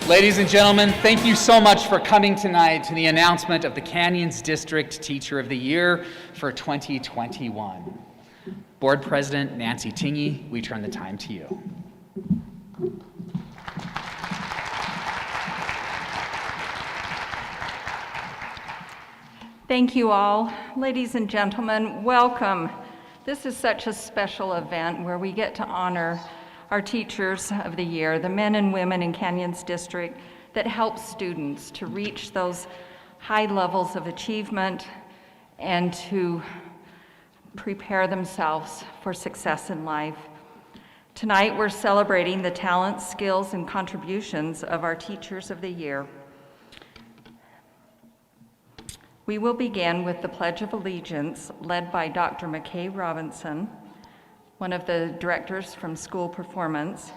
Ladies and gentlemen, thank you so much for coming tonight to the announcement of the Canyons District Teacher of the Year for 2021. Board President Nancy Tingey, we turn the time to you. Thank you all. Ladies and gentlemen, welcome. This is such a special event where we get to honor our Teachers of the Year, the men and women in Canyons District that help students to reach those high levels of achievement and to prepare themselves for success in life. Tonight, we're celebrating the talents, skills, and contributions of our Teachers of the Year. We will begin with the Pledge of Allegiance, led by Dr. McKay Robinson, one of the directors from School Performance,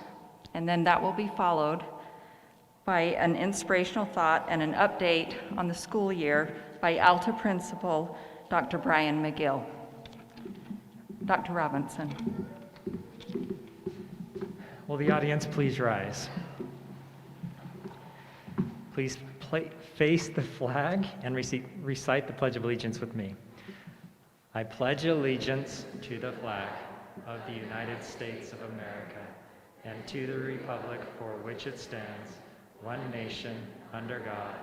and then that will be followed by an inspirational thought and an update on the school year by ALTA Principal, Dr. Brian McGill. Dr. Robinson. Will the audience please rise? Please face the flag and recite the Pledge of Allegiance with me. I pledge allegiance to the flag of the United States of America and to the republic for which it stands, one nation, under God,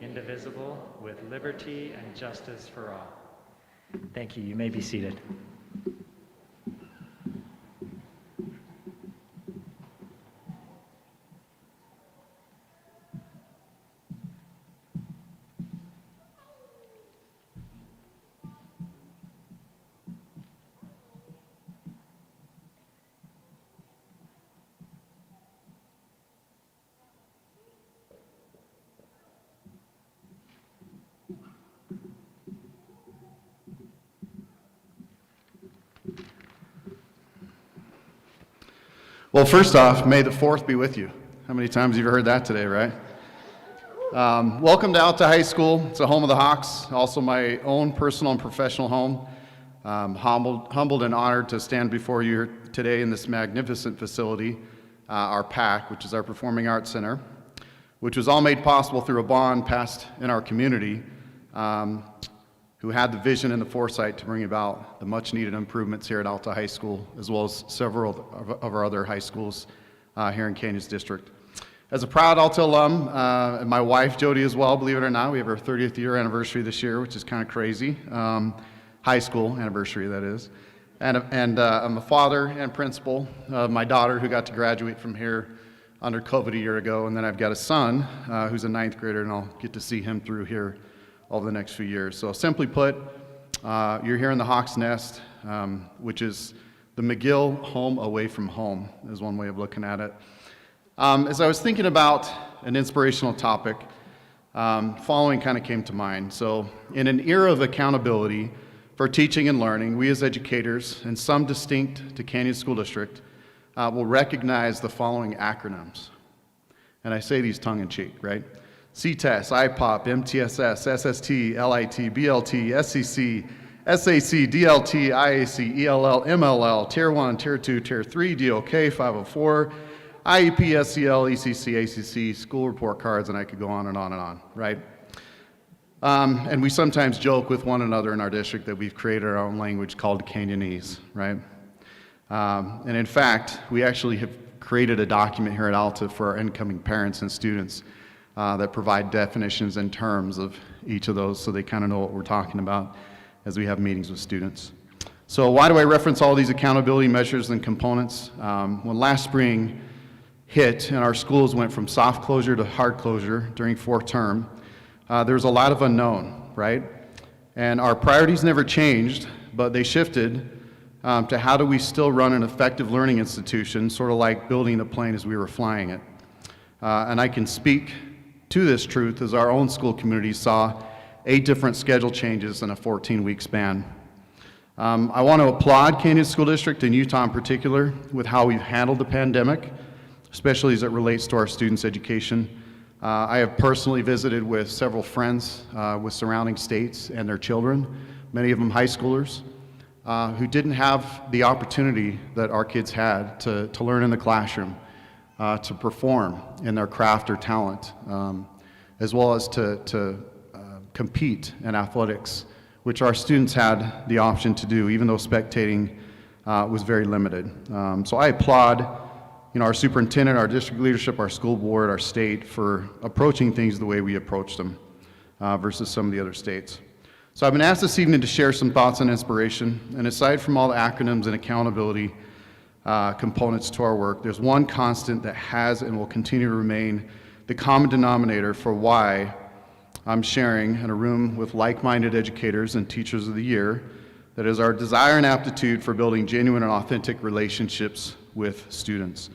indivisible, with liberty and justice for all. Thank you. You may be seated. Well, first off, may the 4th be with you. How many times have you heard that today, right? Welcome to Alta High School. It's the home of the Hawks, also my own personal and professional home. Humbled and honored to stand before you today in this magnificent facility, our PAC, which is our Performing Arts Center, which was all made possible through a bond passed in our community, who had the vision and the foresight to bring about the much needed improvements here at Alta High School, as well as several of our other high schools here in Canyons District. As a proud Alta alum, and my wife Jody as well, believe it or not, we have our 30th year anniversary this year, which is kind of crazy. High school anniversary, that is. And I'm a father and principal of my daughter who got to graduate from here under COVID a year ago, and then I've got a son who's a 9th grader, and I'll get to see him through here over the next few years. So simply put, you're here in the Hawk's Nest, which is the McGill home away from home, is one way of looking at it. As I was thinking about an inspirational topic, following kind of came to mind. So in an era of accountability for teaching and learning, we as educators, and some distinct to Canyons School District, will recognize the following acronyms. And I say these tongue-in-cheek, right? CTES, IPOP, MTSS, SST, LIT, BLT, SCC, SAC, DLT, IAC, ELL, MLL, Tier 1, Tier 2, Tier 3, DOK, 504, IEP, SEL, ECC, ACC, school report cards, and I could go on and on and on, right? And we sometimes joke with one another in our district that we've created our own language called Canyonese, right? And in fact, we actually have created a document here at Alta for our incoming parents and students that provide definitions and terms of each of those so they kind of know what we're talking about as we have meetings with students. So why do I reference all these accountability measures and components? When last spring hit and our schools went from soft closure to hard closure during 4th term, there was a lot of unknown, right? And our priorities never changed, but they shifted to how do we still run an effective learning institution, sort of like building a plane as we were flying it. And I can speak to this truth as our own school community saw 8 different schedule changes in a 14-week span. I want to applaud Canyons School District and Utah in particular with how we've handled the pandemic, especially as it relates to our students' education. I have personally visited with several friends with surrounding states and their children, many of them high schoolers, who didn't have the opportunity that our kids had to learn in the classroom, to perform in their craft or talent, as well as to compete in athletics, which our students had the option to do, even though spectating was very limited. So I applaud our superintendent, our district leadership, our school board, our state for approaching things the way we approached them versus some of the other states. So I've been asked this evening to share some thoughts on inspiration, and aside from all the acronyms and accountability components to our work, there's one constant that has and will continue to remain the common denominator for why I'm sharing in a room with like-minded educators and teachers of the year. That is our desire and aptitude for building genuine and authentic relationships with students.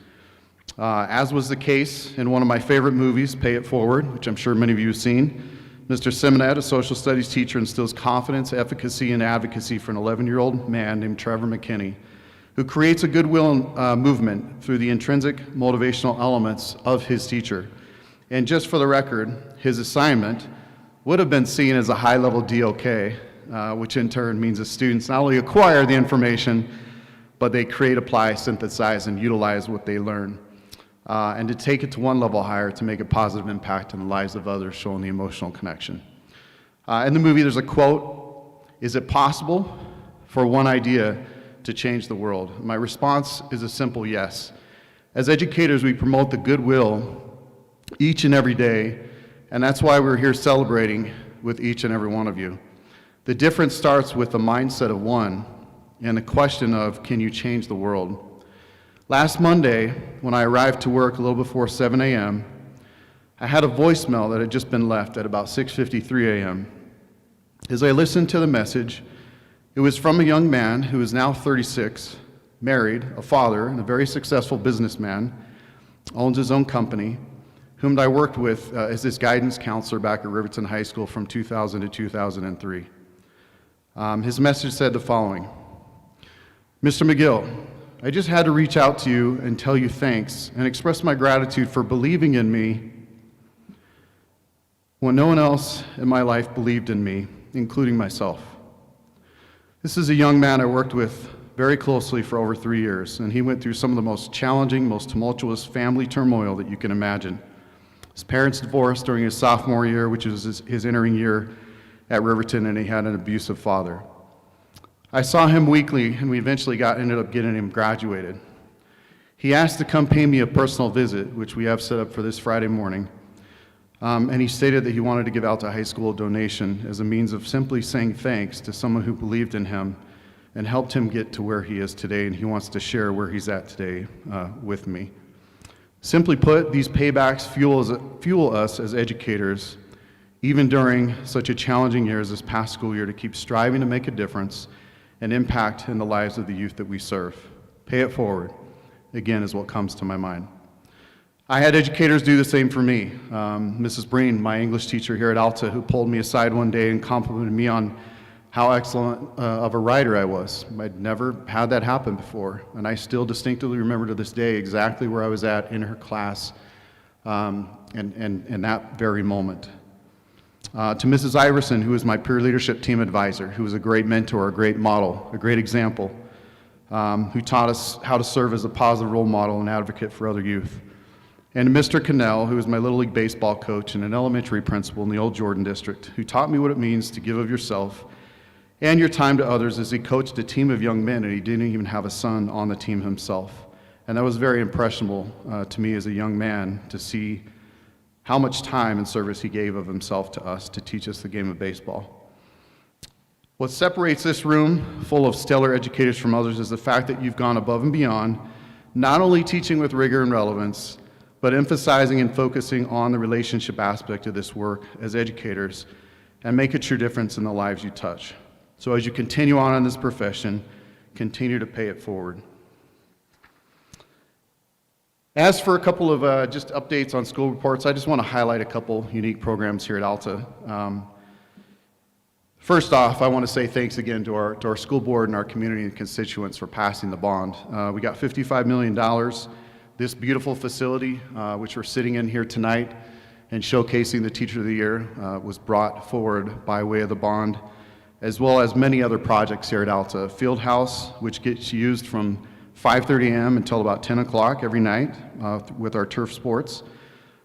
As was the case in one of my favorite movies, Pay It Forward, which I'm sure many of you have seen, Mr. Simonet, a social studies teacher, instills confidence, efficacy, and advocacy for an 11-year-old man named Trevor McKinney, who creates a goodwill movement through the intrinsic motivational elements of his teacher. And just for the record, his assignment would have been seen as a high-level DOK, which in turn means that students not only acquire the information, but they create, apply, synthesize, and utilize what they learn. And to take it to one level higher to make a positive impact in the lives of others, showing the emotional connection. In the movie, there's a quote, "Is it possible for one idea to change the world?" My response is a simple yes. As educators, we promote the goodwill each and every day, and that's why we're here celebrating with each and every one of you. The difference starts with the mindset of one and the question of, can you change the world? Last Monday, when I arrived to work a little before 7 a.m., I had a voicemail that had just been left at about 6:53 a.m. As I listened to the message, it was from a young man who is now 36, married, a father, and a very successful businessman, owns his own company, whom I worked with as his guidance counselor back at Riverton High School from 2000 to 2003. His message said the following: "Mr. McGill, I just had to reach out to you and tell you thanks and express my gratitude for believing in me when no one else in my life believed in me, including myself." This is a young man I worked with very closely for over 3 years, and he went through some of the most challenging, most tumultuous family turmoil that you can imagine. His parents divorced during his sophomore year, which was his entering year at Riverton, and he had an abusive father. I saw him weekly, and we eventually ended up getting him graduated. He asked to come pay me a personal visit, which we have set up for this Friday morning, and he stated that he wanted to give out to high school a donation as a means of simply saying thanks to someone who believed in him and helped him get to where he is today, and he wants to share where he's at today with me. Simply put, these paybacks fuel us as educators, even during such a challenging year as this past school year, to keep striving to make a difference and impact in the lives of the youth that we serve. Pay it forward, again, is what comes to my mind. I had educators do the same for me. Mrs. Breen, my English teacher here at Alta, who pulled me aside one day and complimented me on how excellent of a writer I was. I'd never had that happen before, and I still distinctly remember to this day exactly where I was at in her class in that very moment. To Mrs. Iverson, who was my peer leadership team advisor, who was a great mentor, a great model, a great example, who taught us how to serve as a positive role model and advocate for other youth. And Mr. Cannell, who was my Little League baseball coach and an elementary principal in the old Jordan district, who taught me what it means to give of yourself and your time to others, as he coached a team of young men, and he didn't even have a son on the team himself. And that was very impressionable to me as a young man, to see how much time and service he gave of himself to us to teach us the game of baseball. What separates this room full of stellar educators from others is the fact that you've gone above and beyond, not only teaching with rigor and relevance, but emphasizing and focusing on the relationship aspect of this work as educators, and make a true difference in the lives you touch. So as you continue on in this profession, continue to pay it forward. As for a couple of just updates on school reports, I just want to highlight a couple unique programs here at Alta. First off, I want to say thanks again to our school board and our community and constituents for passing the bond. We got $55 million. This beautiful facility, which we're sitting in here tonight and showcasing the Teacher of the Year, was brought forward by way of the bond, as well as many other projects here at Alta. Field House, which gets used from 5:30 a.m. until about 10 o'clock every night with our turf sports.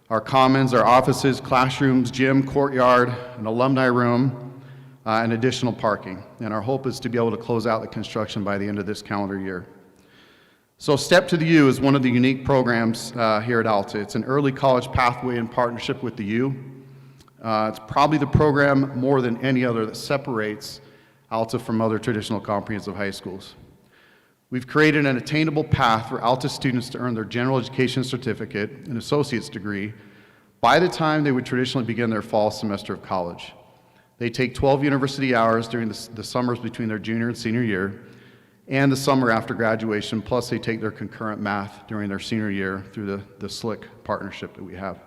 Our commons, our offices, classrooms, gym, courtyard, an alumni room, and additional parking. And our hope is to be able to close out the construction by the end of this calendar year. So Step to the U is one of the unique programs here at Alta. It's an early college pathway in partnership with the U. It's probably the program more than any other that separates Alta from other traditional comprehensive high schools. We've created an attainable path for Alta students to earn their general education certificate and associate's degree by the time they would traditionally begin their fall semester of college. They take 12 university hours during the summers between their junior and senior year, and the summer after graduation, plus they take their concurrent math during their senior year through the SLIC partnership that we have.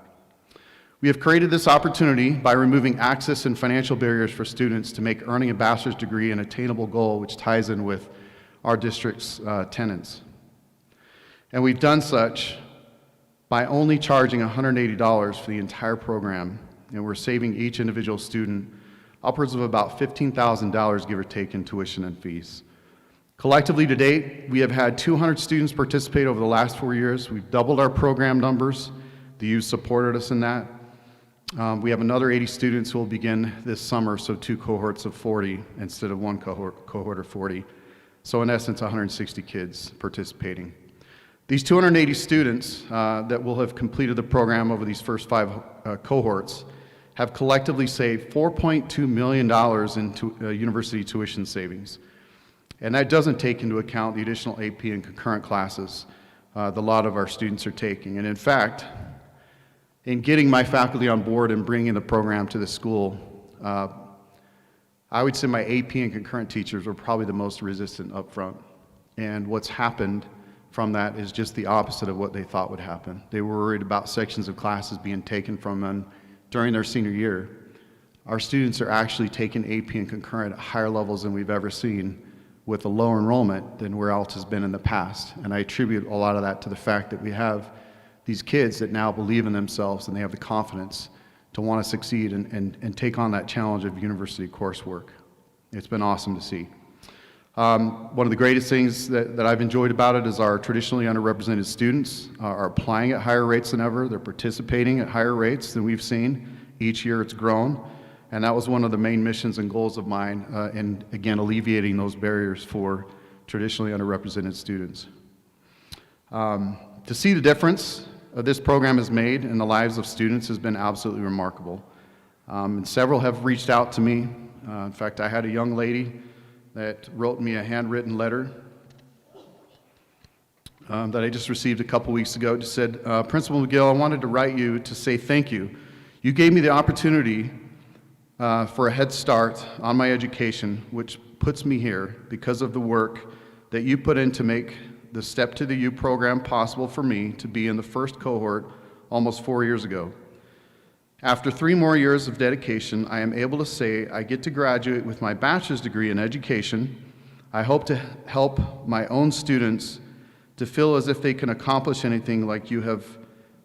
We have created this opportunity by removing access and financial barriers for students to make earning a bachelor's degree an attainable goal, which ties in with our district's tenets. And we've done such by only charging $180 for the entire program, and we're saving each individual student upwards of about $15,000, give or take, in tuition and fees. Collectively to date, we have had 200 students participate over the last 4 years. We've doubled our program numbers. The youth supported us in that. We have another 80 students who will begin this summer, so 2 cohorts of 40 instead of 1 cohort of 40. So in essence, 160 kids participating. These 280 students that will have completed the program over these first 5 cohorts have collectively saved $4.2 million in university tuition savings. And that doesn't take into account the additional AP and concurrent classes that a lot of our students are taking. And in fact, in getting my faculty on board and bringing the program to the school, I would say my AP and concurrent teachers were probably the most resistant up front. And what's happened from that is just the opposite of what they thought would happen. They were worried about sections of classes being taken from them during their senior year. Our students are actually taking AP and concurrent at higher levels than we've ever seen, with a lower enrollment than where else has been in the past. And I attribute a lot of that to the fact that we have these kids that now believe in themselves and they have the confidence to want to succeed and take on that challenge of university coursework. It's been awesome to see. One of the greatest things that I've enjoyed about it is our traditionally underrepresented students are applying at higher rates than ever. They're participating at higher rates than we've seen. Each year it's grown. And that was one of the main missions and goals of mine in, again, alleviating those barriers for traditionally underrepresented students. To see the difference this program has made in the lives of students has been absolutely remarkable. And several have reached out to me. In fact, I had a young lady that wrote me a handwritten letter that I just received a couple weeks ago. It just said, Principal McGill, I wanted to write you to say thank you. You gave me the opportunity for a head start on my education, which puts me here because of the work that you put in to make the Step to the U program possible for me to be in the first cohort almost 4 years ago. After 3 more years of dedication, I am able to say I get to graduate with my bachelor's degree in education. I hope to help my own students to feel as if they can accomplish anything like you have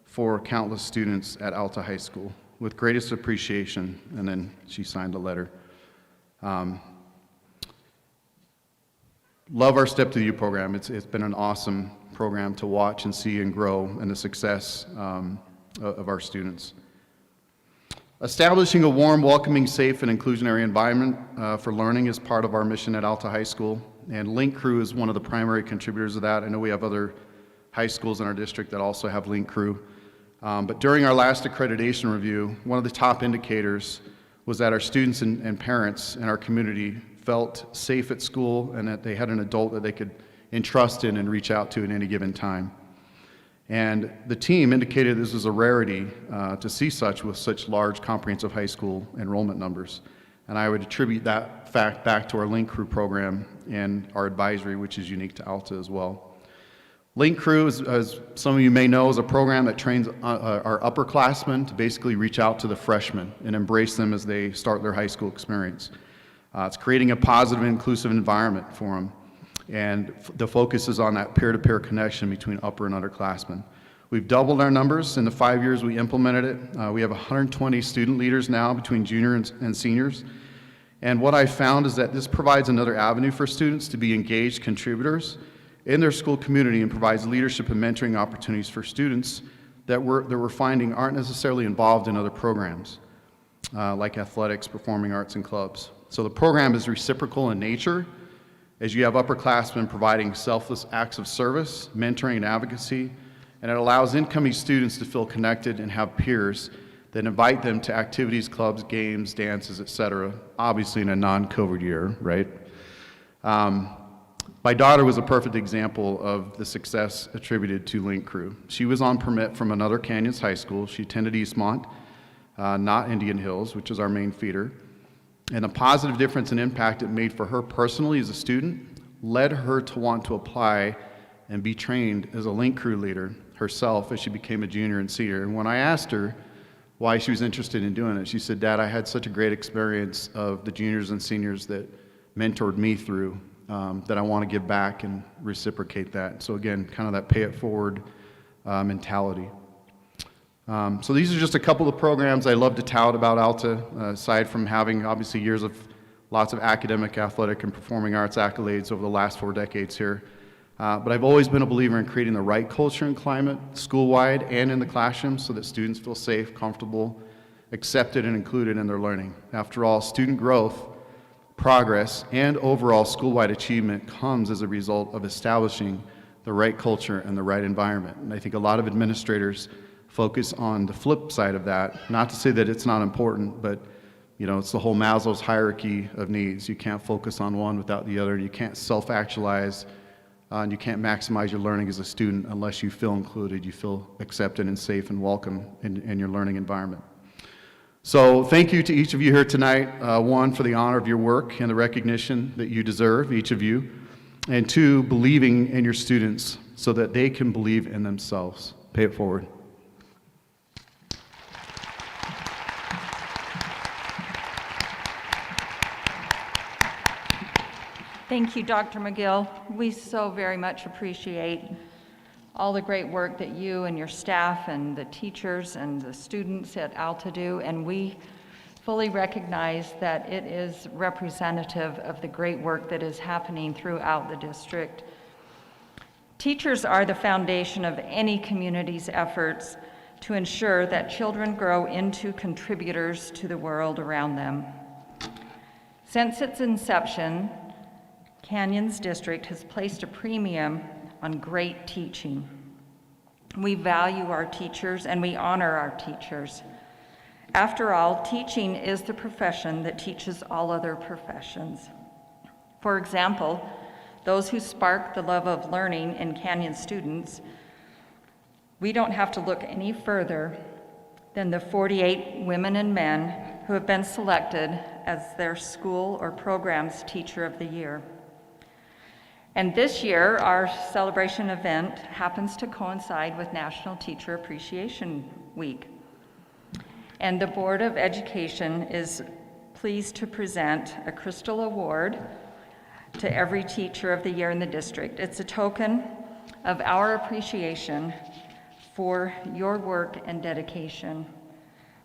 for countless students at Alta High School. With greatest appreciation, and then she signed a letter. Love our Step to the U program. It's been an awesome program to watch and see and grow, and the success of our students. Establishing a warm, welcoming, safe, and inclusionary environment for learning is part of our mission at Alta High School, and Link Crew is one of the primary contributors of that. I know we have other high schools in our district that also have Link Crew. But during our last accreditation review, one of the top indicators was that our students and parents in our community felt safe at school and that they had an adult that they could entrust in and reach out to at any given time. And the team indicated this was a rarity to see such with such large comprehensive high school enrollment numbers. And I would attribute that fact back to our Link Crew program and our advisory, which is unique to Alta as well. Link Crew, as some of you may know, is a program that trains our upperclassmen to basically reach out to the freshmen and embrace them as they start their high school experience. It's creating a positive and inclusive environment for them, and the focus is on that peer-to-peer connection between upper and underclassmen. We've doubled our numbers in the 5 years we implemented it. We have 120 student leaders now between juniors and seniors, and what I found is that this provides another avenue for students to be engaged contributors in their school community and provides leadership and mentoring opportunities for students that we're finding aren't necessarily involved in other programs, like athletics, performing arts, and clubs. So the program is reciprocal in nature, as you have upperclassmen providing selfless acts of service, mentoring, and advocacy, and it allows incoming students to feel connected and have peers that invite them to activities, clubs, games, dances, etc., obviously in a non-COVID year, right? My daughter was a perfect example of the success attributed to Link Crew. She was on permit from another Canyons high school. She attended Eastmont, not Indian Hills, which is our main feeder. And the positive difference and impact it made for her personally as a student led her to want to apply and be trained as a Link Crew leader herself as she became a junior and senior. And when I asked her why she was interested in doing it, she said, "Dad, I had such a great experience of the juniors and seniors that mentored me through that I want to give back and reciprocate that." So again, kind of that pay it forward mentality. So these are just a couple of programs I love to tout about Alta, aside from having obviously years of lots of academic, athletic, and performing arts accolades over the last 4 decades here. But I've always been a believer in creating the right culture and climate, school-wide and in the classroom, so that students feel safe, comfortable, accepted, and included in their learning. After all, student growth, progress, and overall school-wide achievement comes as a result of establishing the right culture and the right environment. And I think a lot of administrators focus on the flip side of that. Not to say that it's not important, but it's the whole Maslow's hierarchy of needs. You can't focus on one without the other. You can't self-actualize, and you can't maximize your learning as a student unless you feel included, you feel accepted and safe and welcome in your learning environment. So thank you to each of you here tonight. One, for the honor of your work and the recognition that you deserve, each of you. And two, believing in your students so that they can believe in themselves. Pay it forward. Thank you, Dr. McGill. We so very much appreciate all the great work that you and your staff and the teachers and the students at Alta do, and we fully recognize that it is representative of the great work that is happening throughout the district. Teachers are the foundation of any community's efforts to ensure that children grow into contributors to the world around them. Since its inception, Canyons District has placed a premium on great teaching. We value our teachers and we honor our teachers. After all, teaching is the profession that teaches all other professions. For example, those who spark the love of learning in Canyon students, we don't have to look any further than the 48 women and men who have been selected as their school or program's Teacher of the Year. And this year, our celebration event happens to coincide with National Teacher Appreciation Week. And the Board of Education is pleased to present a Crystal Award to every Teacher of the Year in the district. It's a token of our appreciation for your work and dedication.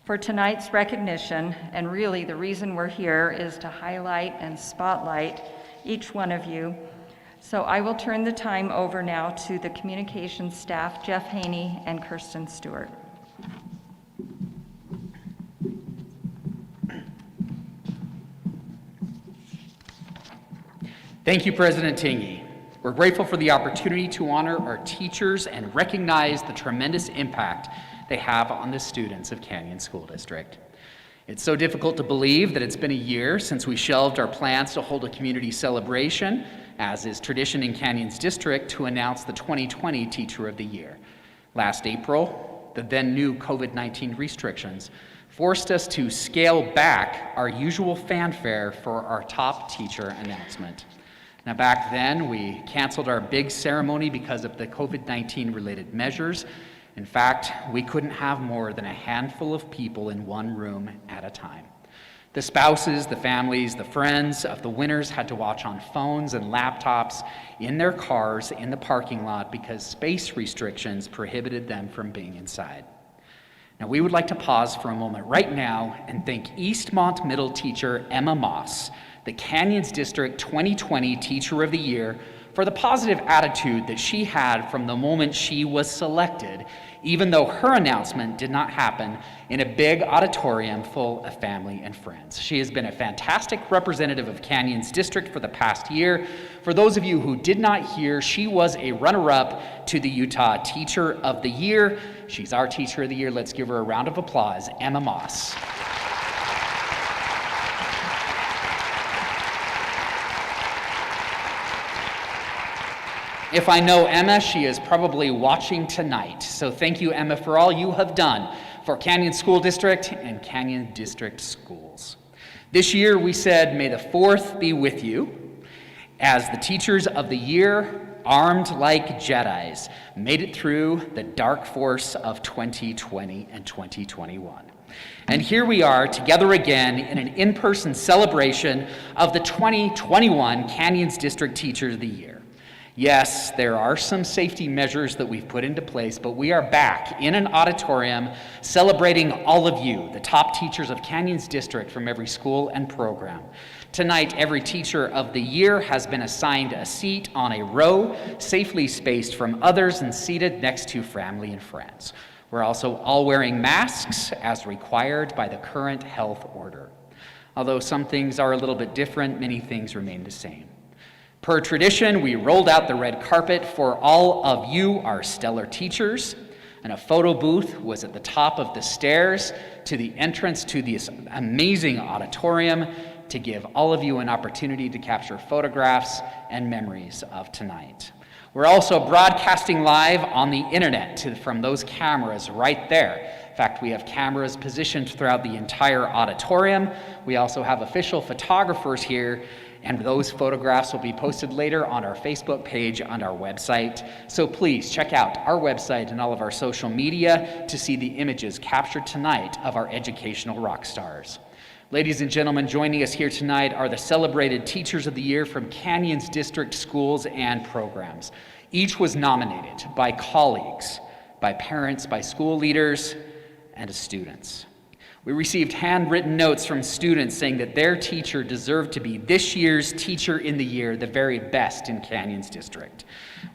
For tonight's recognition, and really the reason we're here is to highlight and spotlight each one of you. So I will turn the time over now to the communications staff, Jeff Haney and Kirsten Stewart. Thank you, President Tingey. We're grateful for the opportunity to honor our teachers and recognize the tremendous impact they have on the students of Canyon School District. It's so difficult to believe that it's been a year since we shelved our plans to hold a community celebration, as is tradition in Canyons District, to announce the 2020 Teacher of the Year. Last April, the then new COVID-19 restrictions forced us to scale back our usual fanfare for our top teacher announcement. Now back then, we canceled our big ceremony because of the COVID-19 related measures. In fact, we couldn't have more than a handful of people in one room at a time. The spouses, the families, the friends of the winners had to watch on phones and laptops in their cars in the parking lot because space restrictions prohibited them from being inside. Now, we would like to pause for a moment right now and thank Eastmont Middle teacher Emma Moss, the Canyons District 2020 Teacher of the Year, for the positive attitude that she had from the moment she was selected, even though her announcement did not happen in a big auditorium full of family and friends. She has been a fantastic representative of Canyons District for the past year. For those of you who did not hear, she was a runner-up to the Utah Teacher of the Year. She's our Teacher of the Year. Let's give her a round of applause, Emma Moss. If I know Emma, she is probably watching tonight. So thank you, Emma, for all you have done for Canyon School District and Canyon District schools. This year we said, may the 4th be with you, as the Teachers of the Year, armed like Jedis, made it through the dark force of 2020 and 2021. And here we are together again in an in-person celebration of the 2021 Canyons District Teacher of the Year. Yes, there are some safety measures that we've put into place, but we are back in an auditorium celebrating all of you, the top teachers of Canyons District from every school and program. Tonight, every Teacher of the Year has been assigned a seat on a row, safely spaced from others and seated next to family and friends. We're also all wearing masks as required by the current health order. Although some things are a little bit different, many things remain the same. Per tradition, we rolled out the red carpet for all of you, our stellar teachers, and a photo booth was at the top of the stairs to the entrance to this amazing auditorium to give all of you an opportunity to capture photographs and memories of tonight. We're also broadcasting live on the internet from those cameras right there. In fact, we have cameras positioned throughout the entire auditorium. We also have official photographers here, and those photographs will be posted later on our Facebook page on our website. So please check out our website and all of our social media to see the images captured tonight of our educational rock stars. Ladies and gentlemen, joining us here tonight are the celebrated Teachers of the Year from Canyons District schools and programs. Each was nominated by colleagues, by parents, by school leaders, and students. We received handwritten notes from students saying that their teacher deserved to be this year's Teacher in the Year, the very best in Canyons District.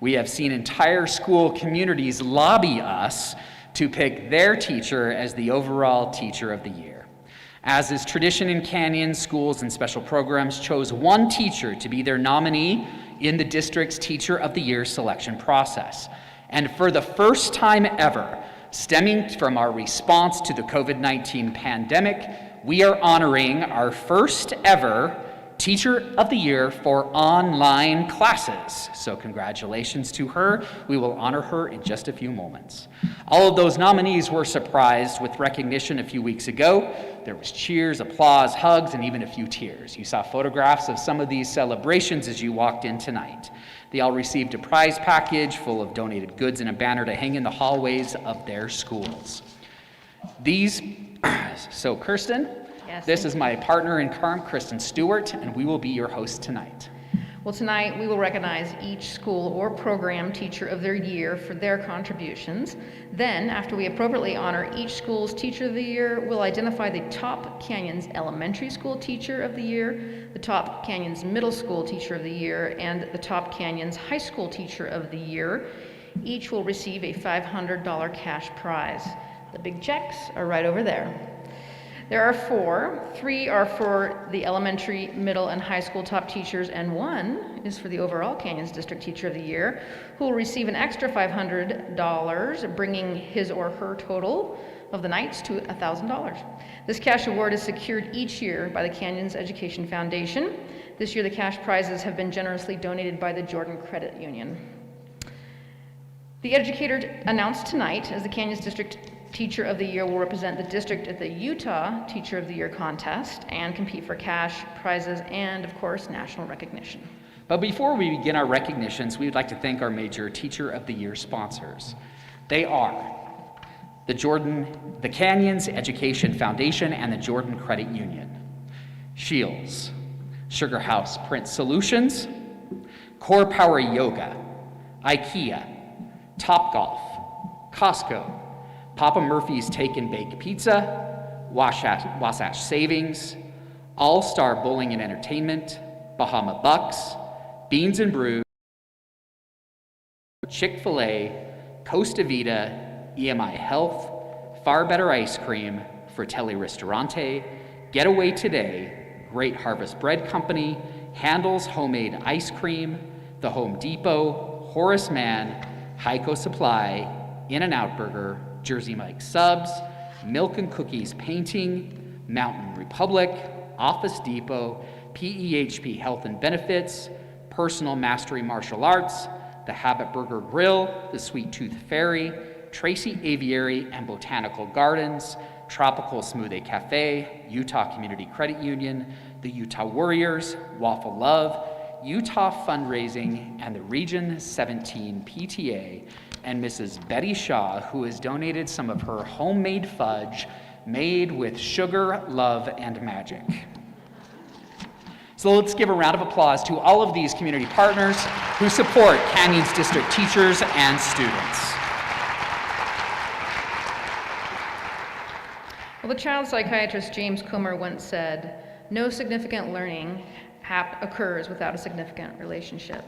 We have seen entire school communities lobby us to pick their teacher as the overall Teacher of the Year. As is tradition in Canyon, schools and special programs chose one teacher to be their nominee in the district's Teacher of the Year selection process. And for the first time ever, stemming from our response to the COVID-19 pandemic, we are honoring our first ever Teacher of the Year for online classes. So congratulations to her. We will honor her in just a few moments. All of those nominees were surprised with recognition a few weeks ago. There was cheers, applause, hugs, and even a few tears. You saw photographs of some of these celebrations as you walked in tonight. They all received a prize package full of donated goods and a banner to hang in the hallways of their schools. So Kirsten, Yes, this is my partner in crime, Kristen Stewart, and we will be your host tonight. Well, tonight we will recognize each school or program Teacher of their Year for their contributions. Then, after we appropriately honor each school's Teacher of the Year, we'll identify the top Canyons Elementary School Teacher of the Year, the top Canyons Middle School Teacher of the Year, and the top Canyons High School Teacher of the Year. Each will receive a $500 cash prize. The big checks are right over there. There are 4. 3 are for the elementary, middle, and high school top teachers, and 1 is for the overall Canyons District Teacher of the Year, who will receive an extra $500, bringing his or her total of the nights to $1,000. This cash award is secured each year by the Canyons Education Foundation. This year, the cash prizes have been generously donated by the Jordan Credit Union. The educator announced tonight as the Canyons District Teacher of the Year will represent the district at the Utah Teacher of the Year contest and compete for cash, prizes, and of course, national recognition. But before we begin our recognitions, we would like to thank our major Teacher of the Year sponsors. They are the Canyons Education Foundation and the Jordan Credit Union, Shields, Sugar House Print Solutions, Core Power Yoga, IKEA, Topgolf, Costco, Papa Murphy's Take and Bake Pizza, Wasatch Savings, All Star Bowling and Entertainment, Bahama Bucks, Beans and Brew, Chick-fil-A, Costa Vida, EMI Health, Far Better Ice Cream, Fratelli Ristorante, Getaway Today, Great Harvest Bread Company, Handel's Homemade Ice Cream, The Home Depot, Horace Mann, Heiko Supply, In-N-Out Burger, Jersey Mike's Subs, Milk and Cookies Painting, Mountain Republic, Office Depot, PEHP Health and Benefits, Personal Mastery Martial Arts, the Habit Burger Grill, the Sweet Tooth Fairy, Tracy Aviary and Botanical Gardens, Tropical Smoothie Cafe, Utah Community Credit Union, the Utah Warriors, Waffle Love, Utah Fundraising, and the Region 17 PTA, and Mrs. Betty Shaw, who has donated some of her homemade fudge made with sugar, love, and magic. So let's give a round of applause to all of these community partners who support Canyons District teachers and students. Well, the child psychiatrist James Comer once said, "No significant learning occurs without a significant relationship."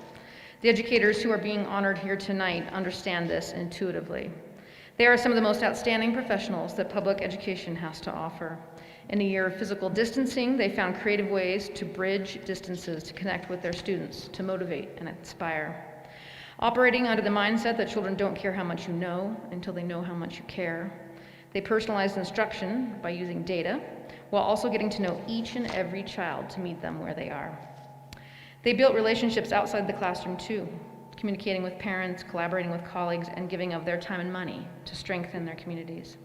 The educators who are being honored here tonight understand this intuitively. They are some of the most outstanding professionals that public education has to offer. In a year of physical distancing, they found creative ways to bridge distances to connect with their students, to motivate and inspire. Operating under the mindset that children don't care how much you know until they know how much you care, they personalized instruction by using data, while also getting to know each and every child to meet them where they are. They built relationships outside the classroom too, communicating with parents, collaborating with colleagues, and giving of their time and money to strengthen their communities.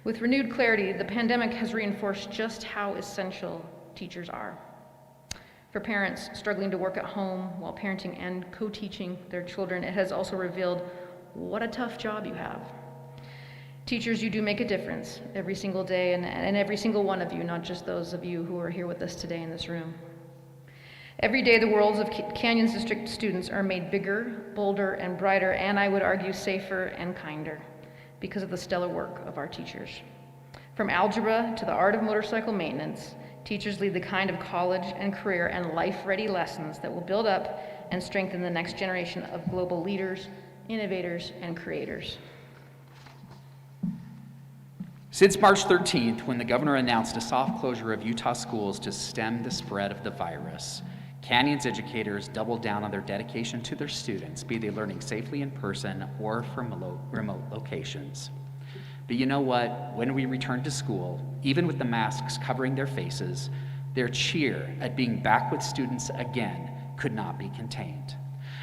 With renewed clarity, the pandemic has reinforced just how essential teachers are. For parents struggling to work at home while parenting and co-teaching their children, it has also revealed what a tough job you have. Teachers, you do make a difference every single day, and every single one of you, not just those of you who are here with us today in this room. Every day, the worlds of Canyons District students are made bigger, bolder, and brighter, and I would argue safer and kinder because of the stellar work of our teachers. From algebra to the art of motorcycle maintenance, teachers lead the kind of college and career and life-ready lessons that will build up and strengthen the next generation of global leaders, innovators, and creators. Since March 13th, when the governor announced a soft closure of Utah schools to stem the spread of the virus, Canyons educators doubled down on their dedication to their students, be they learning safely in person or from remote locations. But you know what? When we returned to school, even with the masks covering their faces, their cheer at being back with students again could not be contained.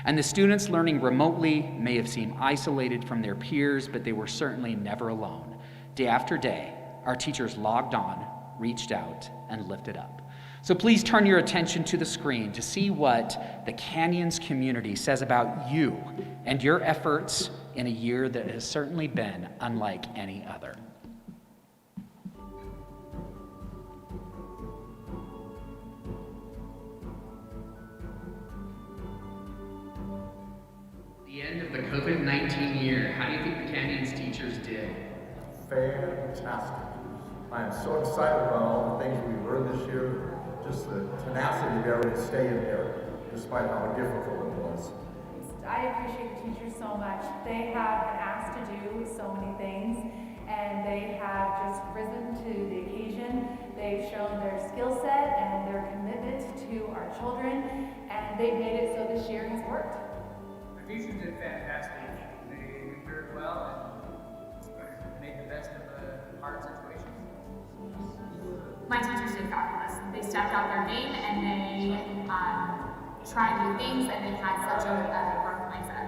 And the students learning remotely may have seemed isolated from their peers, but they were certainly never alone. Day after day, our teachers logged on, reached out, and lifted up. So please turn your attention to the screen to see what the Canyons community says about you and your efforts in a year that has certainly been unlike any other. The end of the COVID-19 year, how do you think the Canyons teachers did? Fantastic. I am so excited about all the things we learned this year, just the tenacity to be able to stay in there, despite how difficult it was. I appreciate the teachers so much. They have been asked to do so many things, and they have just risen to the occasion. They've shown their skill set and their commitment to our children, and they've made it so this year has worked. The teachers did fantastic. They did very well and made the best of a hard situation. My teachers did fabulous. They stepped out their game and they tried new things, and they had such a growth mindset.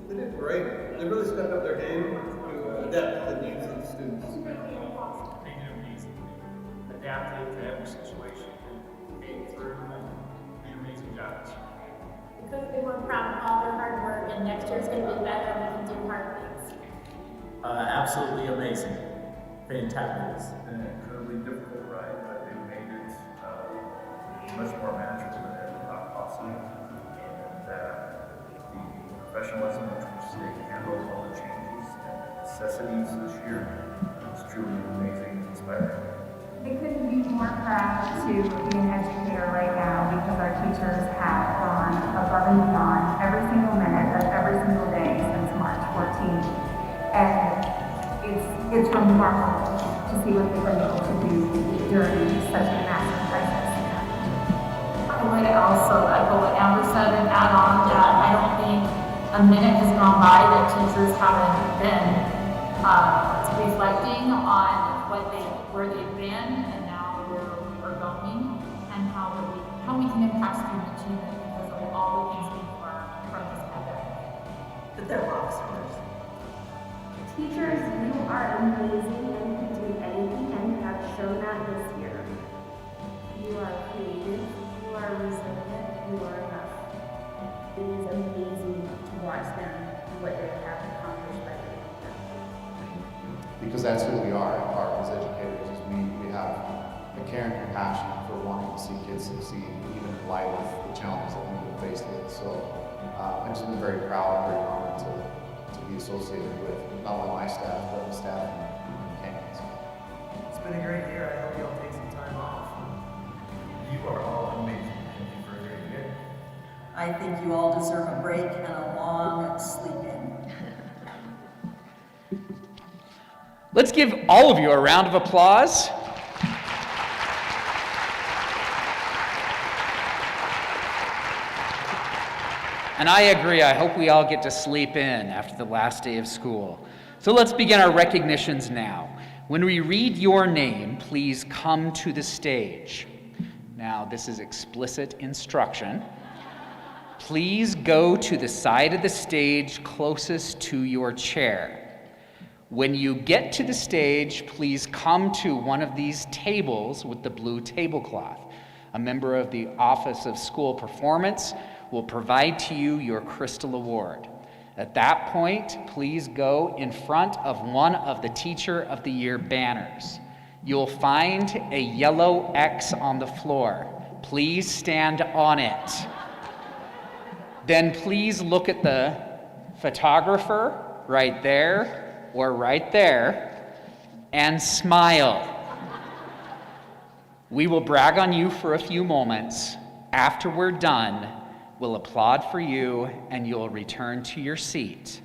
They did great. They really stepped up their game to adapt to the needs of the students. They did amazing. Adapted to every situation and made it through and did amazing jobs. Because they were proud of all their hard work, and next year's going to be better, and we can do hard things. Absolutely amazing. Fantabulous. It's been an incredibly difficult ride, but they made it much more manageable than ever thought possible. And the professionalism with which they handled all the changes and necessities this year is truly amazing and inspiring. I couldn't be more proud to be an educator right now because our teachers have gone above and beyond every single minute of every single day since March 14th. And it's remarkable to see what they've been able to do during such a massive crisis. I would also echo what Amber said and add on that I don't think a minute has gone by that teachers haven't been reflecting on where they've been and now where we're going, and how we can impact student achievement because of all the things we've learned from this pandemic. But they're rock stars. Teachers, you are amazing and can do anything, and you have shown that this year. You are creative, you are resilient, you are enough. It is amazing to watch them do what they have accomplished by doing that. Because that's who we are as educators, is we have a care and compassion for wanting to see kids succeed, even in light of the challenges that we've been faced with. So I've just been very proud, very honored to be associated with not only my staff, but the staff in Canyons. It's been a great year. I hope y'all take some time off. You are all amazing. Thank you for a great year. I think you all deserve a break and a long sleep in. Let's give all of you a round of applause. And I agree, I hope we all get to sleep in after the last day of school. So let's begin our recognitions now. When we read your name, please come to the stage. Now, this is explicit instruction. Please go to the side of the stage closest to your chair. When you get to the stage, please come to one of these tables with the blue tablecloth. A member of the Office of School Performance will provide to you your Crystal Award. At that point, please go in front of one of the Teacher of the Year banners. You'll find a yellow X on the floor. Please stand on it. Then please look at the photographer right there or right there and smile. We will brag on you for a few moments. After we're done, we'll applaud for you and you'll return to your seat.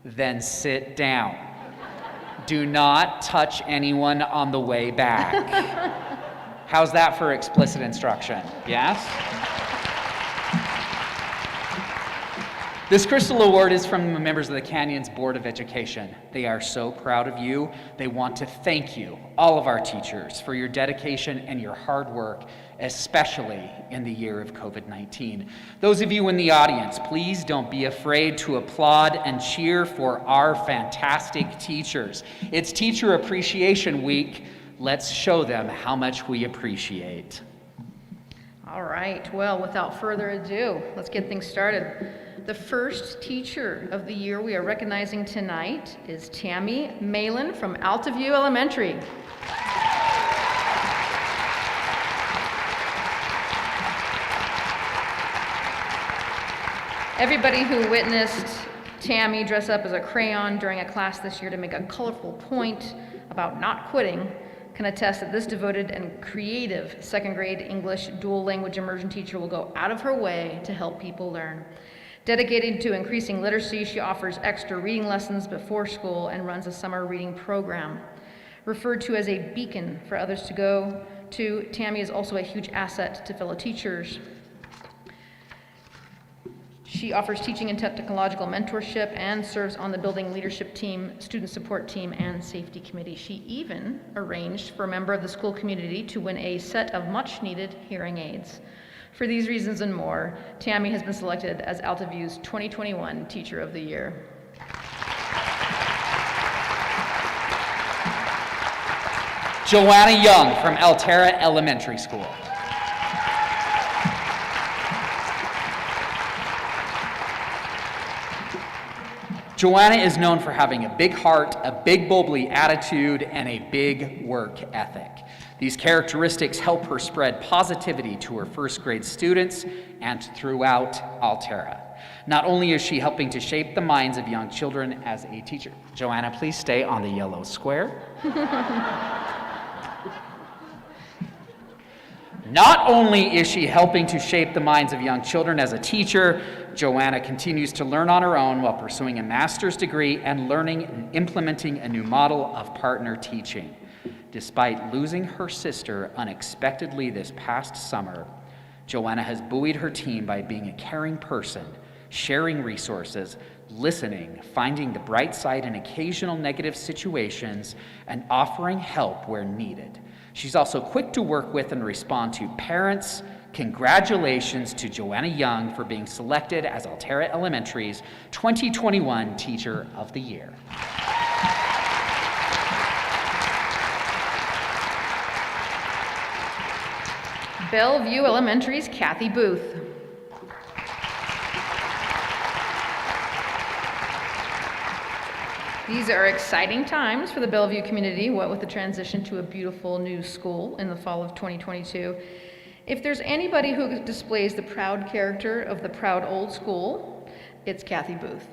Then sit down. Do not touch anyone on the way back. How's that for explicit instruction? Yes? This Crystal Award is from the members of the Canyons Board of Education. They are so proud of you. They want to thank you, all of our teachers, for your dedication and your hard work, especially in the year of COVID-19. Those of you in the audience, please don't be afraid to applaud and cheer for our fantastic teachers. It's Teacher Appreciation Week. Let's show them how much we appreciate. All right, well, without further ado, let's get things started. The first Teacher of the Year we are recognizing tonight is Tammy Malin from Altaview Elementary. Everybody who witnessed Tammy dress up as a crayon during a class this year to make a colorful point about not quitting can attest that this devoted and creative second grade English dual language immersion teacher will go out of her way to help people learn. Dedicated to increasing literacy, she offers extra reading lessons before school and runs a summer reading program. Referred to as a beacon for others to go to, Tammy is also a huge asset to fellow teachers. She offers teaching and technological mentorship and serves on the building leadership team, student support team, and safety committee. She even arranged for a member of the school community to win a set of much-needed hearing aids. For these reasons and more, Tammy has been selected as Altaview's 2021 Teacher of the Year. Joanna Young from Altera Elementary School. Joanna is known for having a big heart, a big bubbly attitude, and a big work ethic. These characteristics help her spread positivity to her first grade students and throughout Altera. Not only is she helping to shape the minds of young children as a teacher. Joanna, please stay on the yellow square. Not only is she helping to shape the minds of young children as a teacher, Joanna continues to learn on her own while pursuing a master's degree and learning and implementing a new model of partner teaching. Despite losing her sister unexpectedly this past summer, Joanna has buoyed her team by being a caring person, sharing resources, listening, finding the bright side in occasional negative situations, and offering help where needed. She's also quick to work with and respond to parents. Congratulations to Joanna Young for being selected as Altera Elementary's 2021 Teacher of the Year. Bellevue Elementary's Kathy Booth. These are exciting times for the Bellevue community, what with the transition to a beautiful new school in the fall of 2022. If there's anybody who displays the proud character of the proud old school, it's Kathy Booth.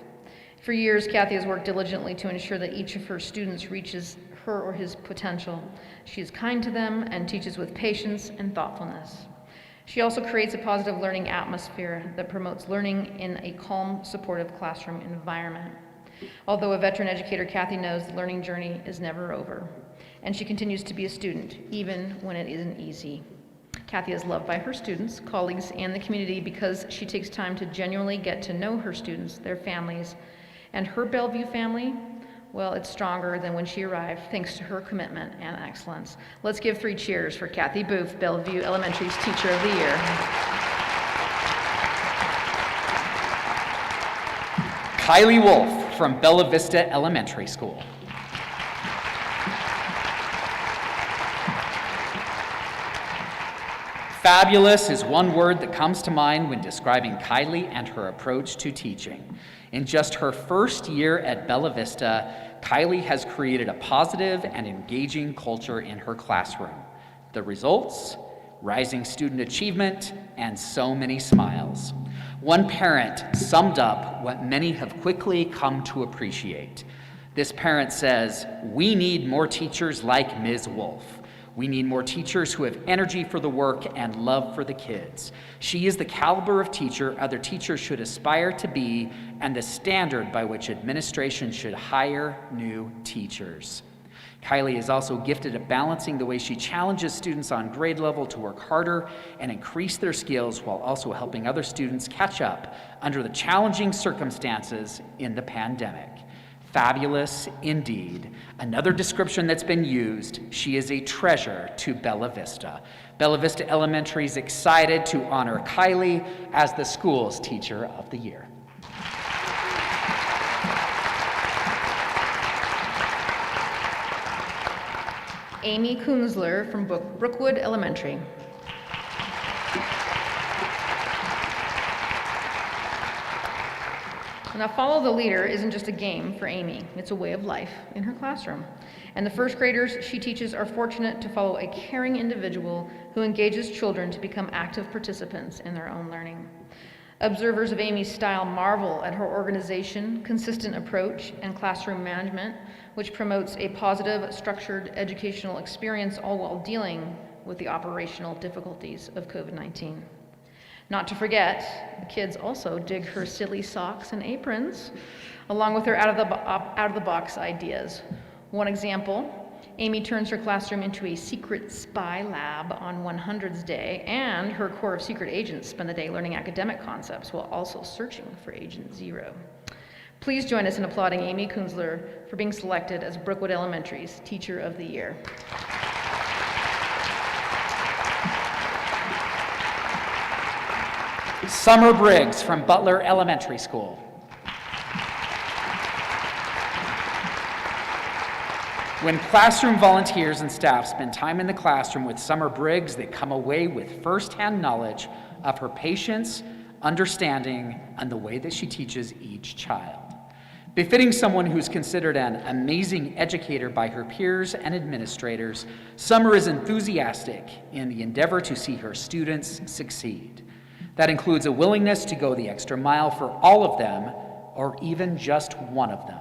For years, Kathy has worked diligently to ensure that each of her students reaches her or his potential. She is kind to them and teaches with patience and thoughtfulness. She also creates a positive learning atmosphere that promotes learning in a calm, supportive classroom environment. Although a veteran educator, Kathy knows the learning journey is never over, and she continues to be a student, even when it isn't easy. Kathy is loved by her students, colleagues, and the community because she takes time to genuinely get to know her students, their families, and her Bellevue family, well, it's stronger than when she arrived, thanks to her commitment and excellence. Let's give 3 cheers for Kathy Booth, Bellevue Elementary's Teacher of the Year. Kylie Wolf from Bella Vista Elementary School. Fabulous is one word that comes to mind when describing Kylie and her approach to teaching. In just her first year at Bella Vista, Kylie has created a positive and engaging culture in her classroom. The results? Rising student achievement and so many smiles. One parent summed up what many have quickly come to appreciate. This parent says, "We need more teachers like Ms. Wolf. We need more teachers who have energy for the work and love for the kids. She is the caliber of teacher other teachers should aspire to be and the standard by which administration should hire new teachers." Kylie is also gifted at balancing the way she challenges students on grade level to work harder and increase their skills while also helping other students catch up under the challenging circumstances in the pandemic. Fabulous indeed. Another description that's been used, she is a treasure to Bella Vista. Bella Vista Elementary is excited to honor Kylie as the school's Teacher of the Year. Amy Kunzler from Brookwood Elementary. Now, Follow the Leader isn't just a game for Amy, it's a way of life in her classroom. And the first graders she teaches are fortunate to follow a caring individual who engages children to become active participants in their own learning. Observers of Amy's style marvel at her organization, consistent approach, and classroom management, which promotes a positive, structured educational experience, all while dealing with the operational difficulties of COVID-19. Not to forget, the kids also dig her silly socks and aprons, along with her out-of-the-box ideas. One example, Amy turns her classroom into a secret spy lab on 100's Day, and her core of secret agents spend the day learning academic concepts while also searching for Agent Zero. Please join us in applauding Amy Kunzler for being selected as Brookwood Elementary's Teacher of the Year. Summer Briggs from Butler Elementary School. When classroom volunteers and staff spend time in the classroom with Summer Briggs, they come away with firsthand knowledge of her patience, understanding, and the way that she teaches each child. Befitting someone who's considered an amazing educator by her peers and administrators, Summer is enthusiastic in the endeavor to see her students succeed. That includes a willingness to go the extra mile for all of them, or even just one of them.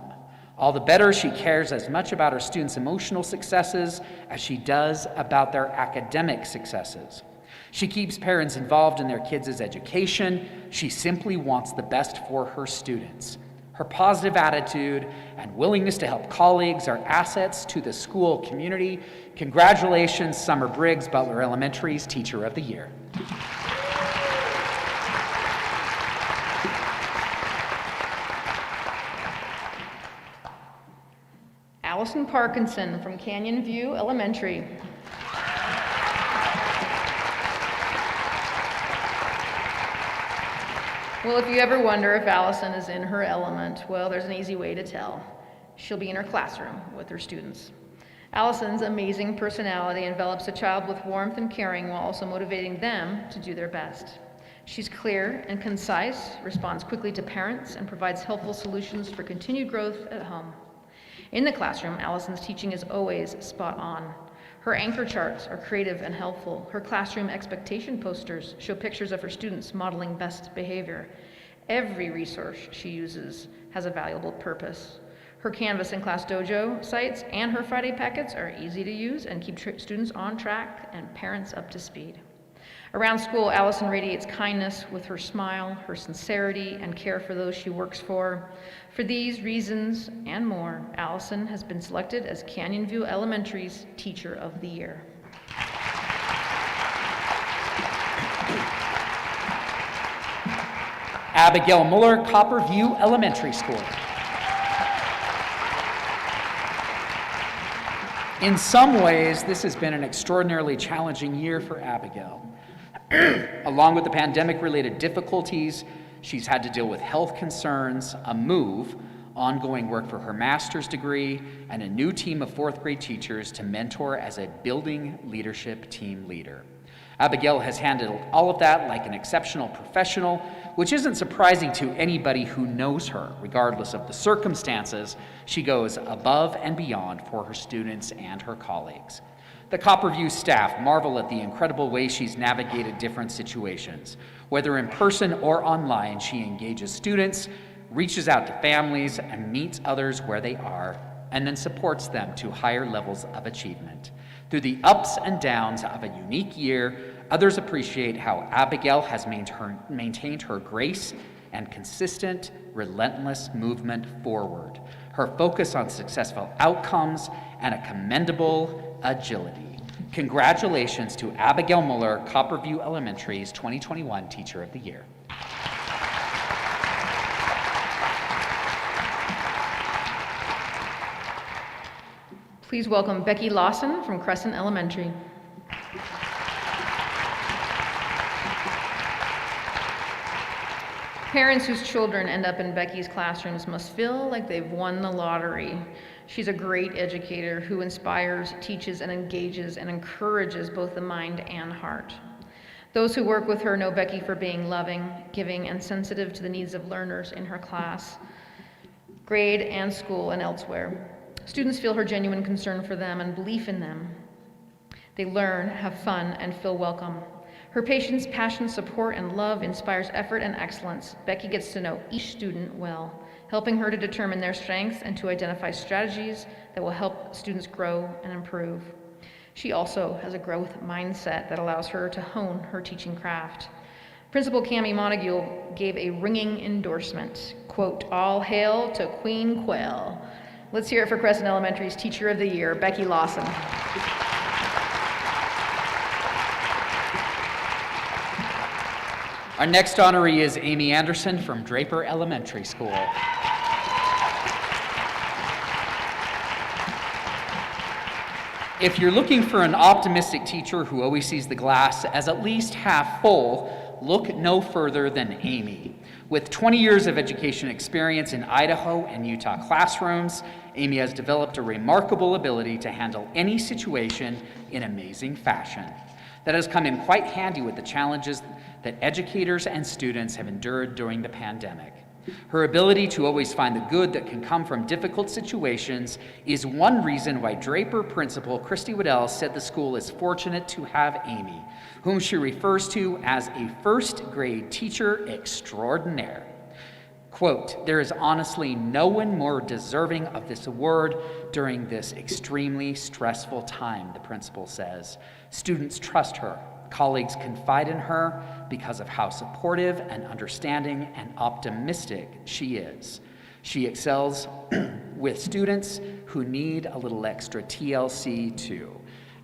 All the better she cares as much about her students' emotional successes as she does about their academic successes. She keeps parents involved in their kids' education. She simply wants the best for her students. Her positive attitude and willingness to help colleagues are assets to the school community. Congratulations, Summer Briggs, Butler Elementary's Teacher of the Year. Allison Parkinson from Canyon View Elementary. Well, if you ever wonder if Allison is in her element, well, there's an easy way to tell. She'll be in her classroom with her students. Allison's amazing personality envelops a child with warmth and caring while also motivating them to do their best. She's clear and concise, responds quickly to parents, and provides helpful solutions for continued growth at home. In the classroom, Allison's teaching is always spot on. Her anchor charts are creative and helpful. Her classroom expectation posters show pictures of her students modeling best behavior. Every resource she uses has a valuable purpose. Her Canvas and Class Dojo sites and her Friday packets are easy to use and keep students on track and parents up to speed. Around school, Allison radiates kindness with her smile, her sincerity, and care for those she works for. For these reasons and more, Allison has been selected as Canyon View Elementary's Teacher of the Year. Abigail Muller, Copperview Elementary School. In some ways, this has been an extraordinarily challenging year for Abigail. Along with the pandemic-related difficulties, she's had to deal with health concerns, a move, ongoing work for her master's degree, and a new team of fourth grade teachers to mentor as a building leadership team leader. Abigail has handled all of that like an exceptional professional, which isn't surprising to anybody who knows her. Regardless of the circumstances, she goes above and beyond for her students and her colleagues. The Copperview staff marvel at the incredible way she's navigated different situations. Whether in person or online, she engages students, reaches out to families, and meets others where they are, and then supports them to higher levels of achievement. Through the ups and downs of a unique year, others appreciate how Abigail has maintained her grace and consistent, relentless movement forward, her focus on successful outcomes, and a commendable agility. Congratulations to Abigail Muller, Copperview Elementary's 2021 Teacher of the Year. Please welcome Becky Lawson from Crescent Elementary. Parents whose children end up in Becky's classrooms must feel like they've won the lottery. She's a great educator who inspires, teaches, and engages and encourages both the mind and heart. Those who work with her know Becky for being loving, giving, and sensitive to the needs of learners in her class, grade and school and elsewhere. Students feel her genuine concern for them and belief in them. They learn, have fun, and feel welcome. Her patience, passion, support, and love inspires effort and excellence. Becky gets to know each student well, helping her to determine their strengths and to identify strategies that will help students grow and improve. She also has a growth mindset that allows her to hone her teaching craft. Principal Cammie Montague gave a ringing endorsement, quote, "All hail to Queen Quell." Let's hear it for Crescent Elementary's Teacher of the Year, Becky Lawson. Our next honoree is Amy Anderson from Draper Elementary School. If you're looking for an optimistic teacher who always sees the glass as at least half full, look no further than Amy. With 20 years of education experience in Idaho and Utah classrooms, Amy has developed a remarkable ability to handle any situation in amazing fashion. That has come in quite handy with the challenges that educators and students have endured during the pandemic. Her ability to always find the good that can come from difficult situations is one reason why Draper Principal Christy Waddell said the school is fortunate to have Amy, whom she refers to as a first grade teacher extraordinaire. Quote, "There is honestly no one more deserving of this award during this extremely stressful time," the principal says. Students trust her, Colleagues confide in her because of how supportive and understanding and optimistic she is. She excels with students who need a little extra TLC too.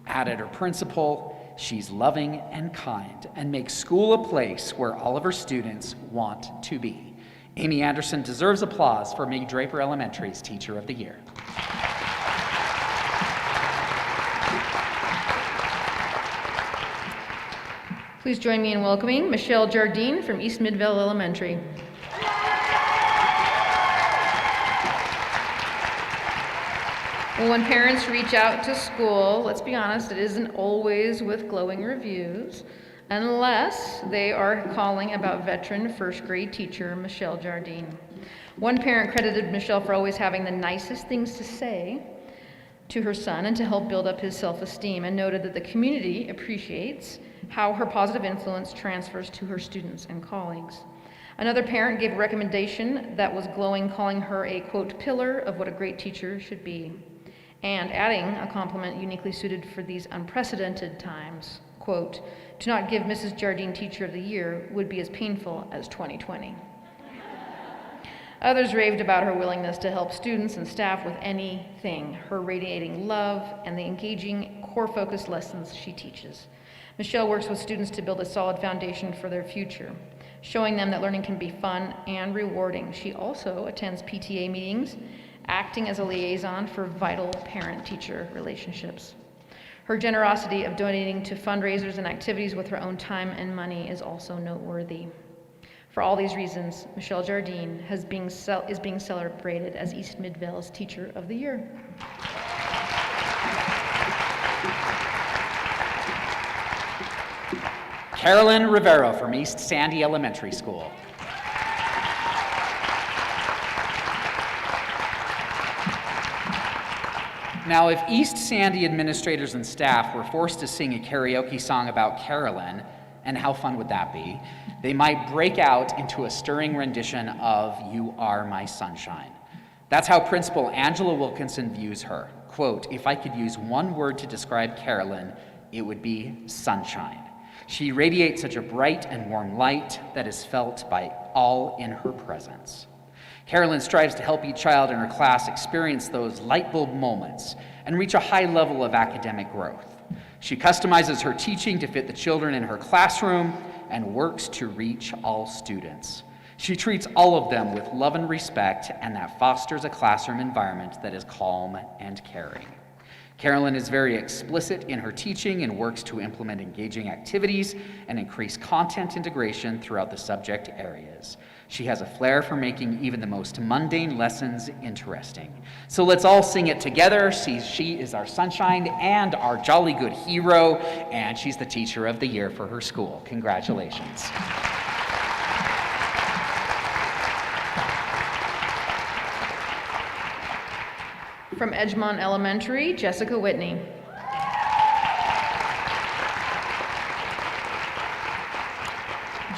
Added her principal, she's loving and kind and makes school a place where all of her students want to be. Amy Anderson deserves applause for May Draper Elementary's Teacher of the Year. Please join me in welcoming Michelle Jardine from East Midvale Elementary. When parents reach out to school, let's be honest, it isn't always with glowing reviews, unless they are calling about veteran first grade teacher Michelle Jardine. One parent credited Michelle for always having the nicest things to say to her son and to help build up his self-esteem, and noted that the community appreciates how her positive influence transfers to her students and colleagues. Another parent gave a recommendation that was glowing, calling her a, quote, pillar of what a great teacher should be, and adding a compliment uniquely suited for these unprecedented times, quote, to not give Mrs. Jardine Teacher of the Year would be as painful as 2020. Others raved about her willingness to help students and staff with anything, her radiating love, and the engaging, core-focused lessons she teaches. Michelle works with students to build a solid foundation for their future, showing them that learning can be fun and rewarding. She also attends PTA meetings, acting as a liaison for vital parent-teacher relationships. Her generosity of donating to fundraisers and activities with her own time and money is also noteworthy. For all these reasons, Michelle Jardine is being celebrated as East Midvale's Teacher of the Year. Carolyn Rivero from East Sandy Elementary School. Now, if East Sandy administrators and staff were forced to sing a karaoke song about Carolyn, and how fun would that be, they might break out into a stirring rendition of You Are My Sunshine. That's how Principal Angela Wilkinson views her. Quote, if I could use one word to describe Carolyn, it would be sunshine. She radiates such a bright and warm light that is felt by all in her presence. Carolyn strives to help each child in her class experience those light bulb moments and reach a high level of academic growth. She customizes her teaching to fit the children in her classroom and works to reach all students. She treats all of them with love and respect, and that fosters a classroom environment that is calm and caring. Carolyn is very explicit in her teaching and works to implement engaging activities and increase content integration throughout the subject areas. She has a flair for making even the most mundane lessons interesting. So let's all sing it together. She is our sunshine and our jolly good hero, and she's the Teacher of the Year for her school. Congratulations. From Edgemont Elementary, Jessica Whitney.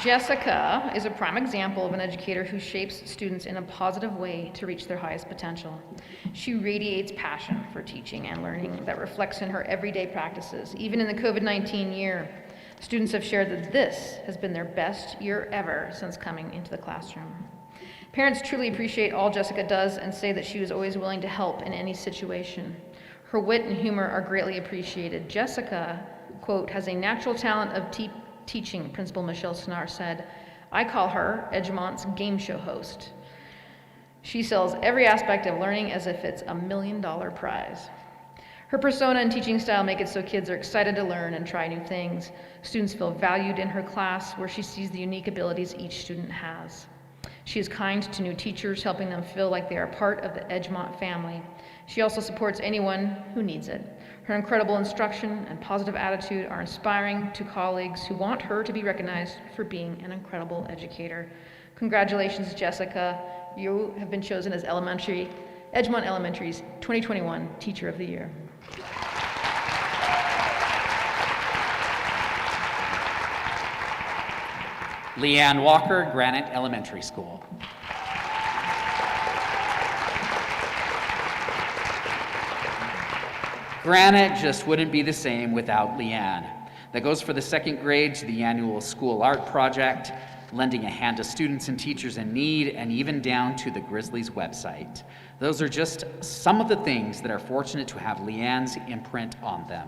Jessica is a prime example of an educator who shapes students in a positive way to reach their highest potential. She radiates passion for teaching and learning that reflects in her everyday practices. Even in the COVID-19 year, students have shared that this has been their best year ever since coming into the classroom. Parents truly appreciate all Jessica does and say that she was always willing to help in any situation. Her wit and humor are greatly appreciated. Jessica, quote, has a natural talent of teaching, Principal Michelle Snar said. I call her Edgemont's game show host. She sells every aspect of learning as if it's $1 million prize. Her persona and teaching style make it so kids are excited to learn and try new things. Students feel valued in her class, where she sees the unique abilities each student has. She is kind to new teachers, helping them feel like they are part of the Edgemont family. She also supports anyone who needs it. Her incredible instruction and positive attitude are inspiring to colleagues who want her to be recognized for being an incredible educator. Congratulations, Jessica. You have been chosen as Edgemont Elementary's 2021 Teacher of the Year. Leanne Walker, Granite Elementary School. Granite just wouldn't be the same without Leanne. That goes for the second grade to the annual school art project, lending a hand to students and teachers in need, and even down to the Grizzlies website. Those are just some of the things that are fortunate to have Leanne's imprint on them.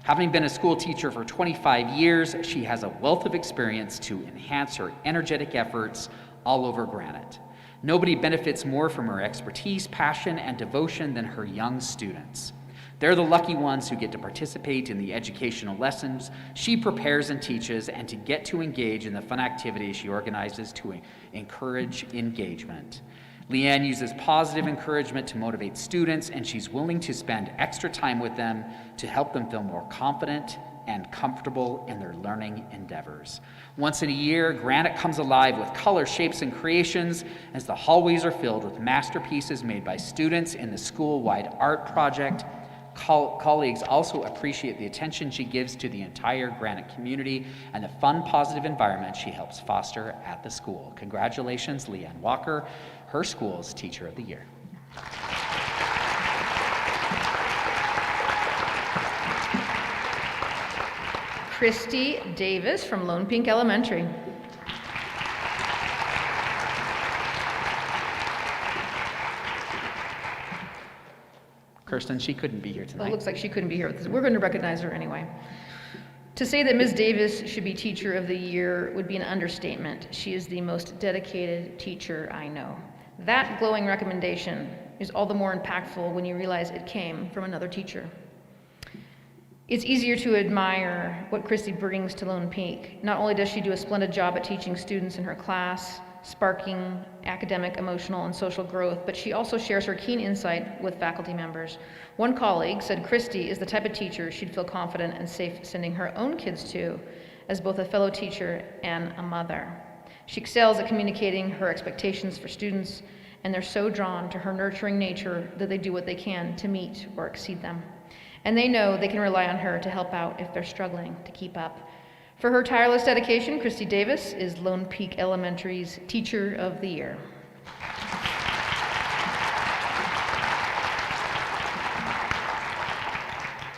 Having been a school teacher for 25 years, she has a wealth of experience to enhance her energetic efforts all over Granite. Nobody benefits more from her expertise, passion, and devotion than her young students. They're the lucky ones who get to participate in the educational lessons she prepares and teaches, and to get to engage in the fun activities she organizes to encourage engagement. Leanne uses positive encouragement to motivate students, and she's willing to spend extra time with them to help them feel more confident and comfortable in their learning endeavors. Once in a year, Granite comes alive with color, shapes, and creations as the hallways are filled with masterpieces made by students in the school-wide art project. Colleagues also appreciate the attention she gives to the entire Granite community and the fun, positive environment she helps foster at the school. Congratulations, Leanne Walker, her school's Teacher of the Year. Christy Davis from Lone Pink Elementary. Kirsten, she couldn't be here Well, tonight. it looks like she couldn't be here. We're going to recognize her anyway. To say that Ms. Davis should be Teacher of the Year would be an understatement. She is the most dedicated teacher I know. That glowing recommendation is all the more impactful when you realize it came from another teacher. It's easier to admire what Christy brings to Lone Peak. Not only does she do a splendid job at teaching students in her class, sparking academic, emotional, and social growth, but she also shares her keen insight with faculty members. One colleague said Christy is the type of teacher she'd feel confident and safe sending her own kids to, as both a fellow teacher and a mother. She excels at communicating her expectations for students, and they're so drawn to her nurturing nature that they do what they can to meet or exceed them. And they know they can rely on her to help out if they're struggling to keep up. For her tireless dedication, Christy Davis is Lone Peak Elementary's Teacher of the Year.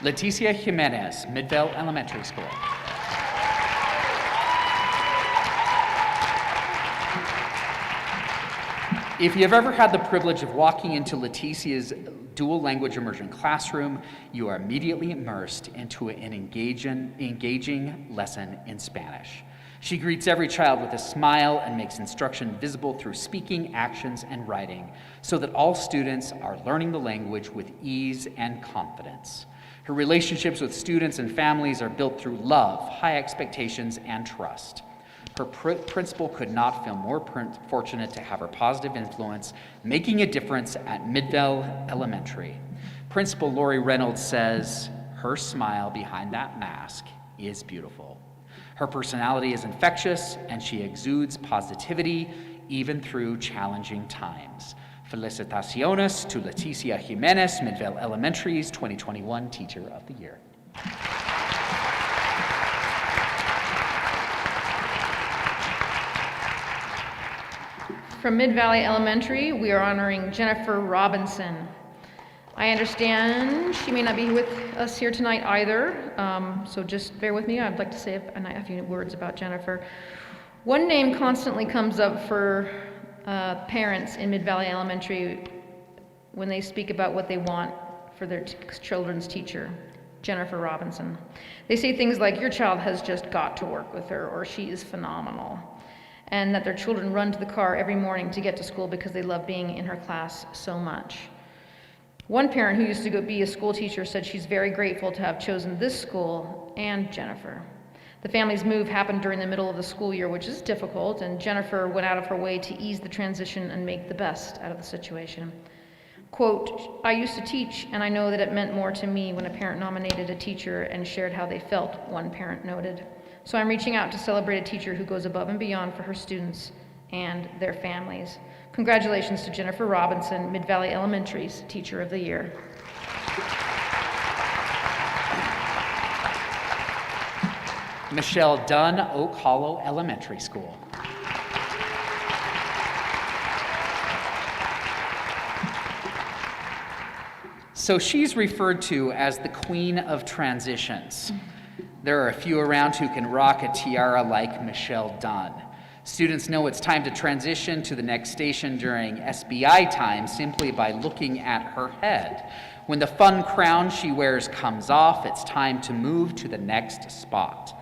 Leticia Jimenez, Midvale Elementary School. If you've ever had the privilege of walking into Leticia's dual language immersion classroom, you are immediately immersed into an engaging lesson in Spanish. She greets every child with a smile and makes instruction visible through speaking, actions, and writing, so that all students are learning the language with ease and confidence. Her relationships with students and families are built through love, high expectations, and trust. Her principal could not feel more fortunate to have her positive influence making a difference at Midvale Elementary. Principal Lori Reynolds says, her smile behind that mask is beautiful. Her personality is infectious, and she exudes positivity even through challenging times. Felicitaciones to Leticia Jimenez, Midvale Elementary's 2021 Teacher of the Year. From Mid-Valley Elementary, we are honoring Jennifer Robinson. I understand she may not be with us here tonight either, so just bear with me. I'd like to say a few words about Jennifer. One name constantly comes up for parents in Mid-Valley Elementary when they speak about what they want for their children's teacher, Jennifer Robinson. They say things like, your child has just got to work with her, or she is phenomenal, and that their children run to the car every morning to get to school because they love being in her class so much. One parent who used to be a school teacher said she's very grateful to have chosen this school and Jennifer. The family's move happened during the middle of the school year, which is difficult, and Jennifer went out of her way to ease the transition and make the best out of the situation. Quote, I used to teach, and I know that it meant more to me when a parent nominated a teacher and shared how they felt, one parent noted. So I'm reaching out to celebrate a teacher who goes above and beyond for her students and their families. Congratulations to Jennifer Robinson, Mid-Valley Elementary's Teacher of the Year. Michelle Dunn, Oak Hollow Elementary School. So she's referred to as the Queen of Transitions. There are a few around who can rock a tiara like Michelle Dunn. Students know it's time to transition to the next station during SBI time simply by looking at her head. When the fun crown she wears comes off, it's time to move to the next spot.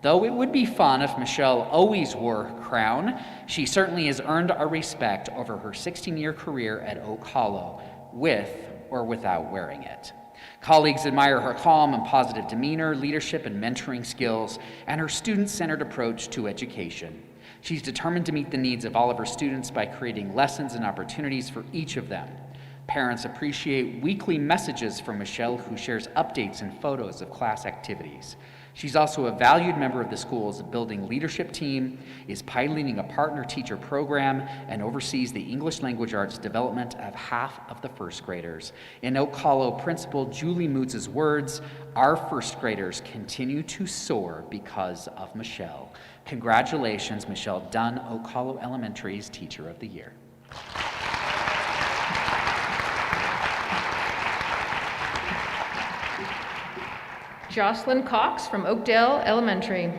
Though it would be fun if Michelle always wore her crown, she certainly has earned our respect over her 16-year career at Oak Hollow, with or without wearing it. Colleagues admire her calm and positive demeanor, leadership and mentoring skills, and her student-centered approach to education. She's determined to meet the needs of all of her students by creating lessons and opportunities for each of them. Parents appreciate weekly messages from Michelle, who shares updates and photos of class activities. She's also a valued member of the school's building leadership team, is piloting a partner teacher program, and oversees the English language arts development of half of the first graders. In Oak Hollow, Principal Julie Moots' words, "Our first graders continue to soar because of Michelle." Congratulations, Michelle Dunn, Oak Hollow Elementary's Teacher of the Year. Jocelyn Cox from Oakdale Elementary.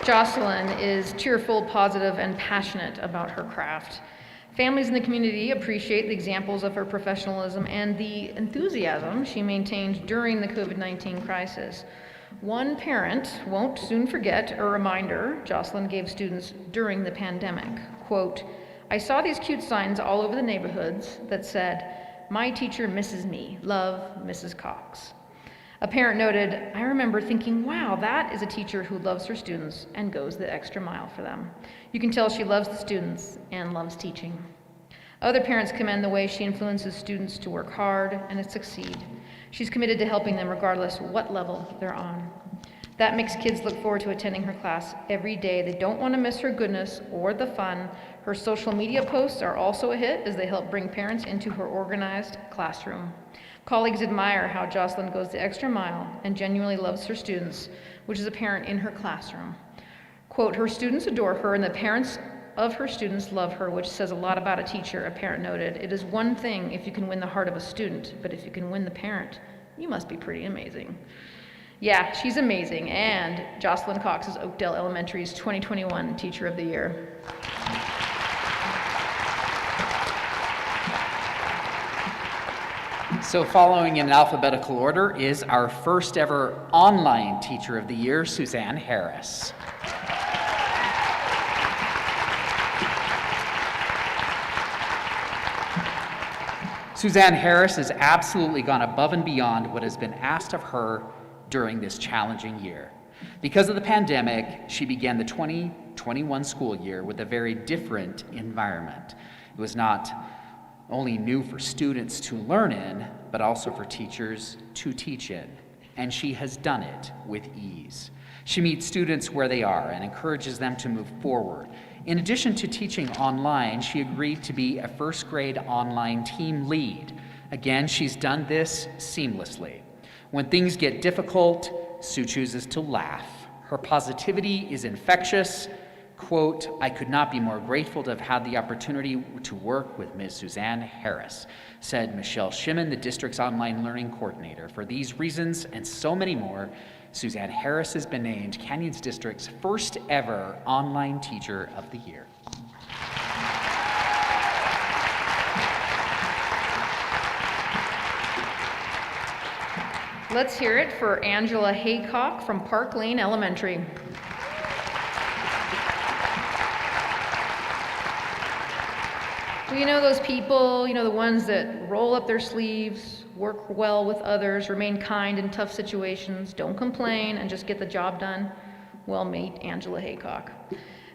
Jocelyn is cheerful, positive, and passionate about her craft. Families in the community appreciate the examples of her professionalism and the enthusiasm she maintained during the COVID-19 crisis. One parent won't soon forget a reminder Jocelyn gave students during the pandemic. Quote, "I saw these cute signs all over the neighborhoods that said, 'My teacher misses me. Love, Mrs. Cox.'" A parent noted, "I remember thinking, wow, that is a teacher who loves her students and goes the extra mile for them. You can tell she loves the students and loves teaching." Other parents commend the way she influences students to work hard and to succeed. She's committed to helping them regardless what level they're on. That makes kids look forward to attending her class every day. They don't want to miss her goodness or the fun. Her social media posts are also a hit as they help bring parents into her organized classroom. Colleagues admire how Jocelyn goes the extra mile and genuinely loves her students, which is apparent in her classroom. Quote, "Her students adore her and the parents of her students love her," which says a lot about a teacher, a parent noted. "It is one thing if you can win the heart of a student, but if you can win the parent, you must be pretty amazing." Yeah, she's amazing, and Jocelyn Cox is Oakdale Elementary's 2021 Teacher of the Year. So following in alphabetical order is our first ever online Teacher of the Year, Suzanne Harris. Suzanne Harris has absolutely gone above and beyond what has been asked of her during this challenging year. Because of the pandemic, she began the 2021 school year with a very different environment. It was not only new for students to learn in, but also for teachers to teach in. And she has done it with ease. She meets students where they are and encourages them to move forward. In addition to teaching online, she agreed to be a first grade online team lead. Again, she's done this seamlessly. When things get difficult, Sue chooses to laugh. Her positivity is infectious. Quote, "I could not be more grateful to have had the opportunity to work with Ms. Suzanne Harris," said Michelle Shimon, the district's online learning coordinator. For these reasons and so many more, Suzanne Harris has been named Canyons District's first ever online Teacher of the Year. Let's hear it for Angela Haycock from Park Lane Elementary. Well, you know those people, the ones that roll up their sleeves, work well with others, remain kind in tough situations, don't complain, and just get the job done? Well, meet Angela Haycock.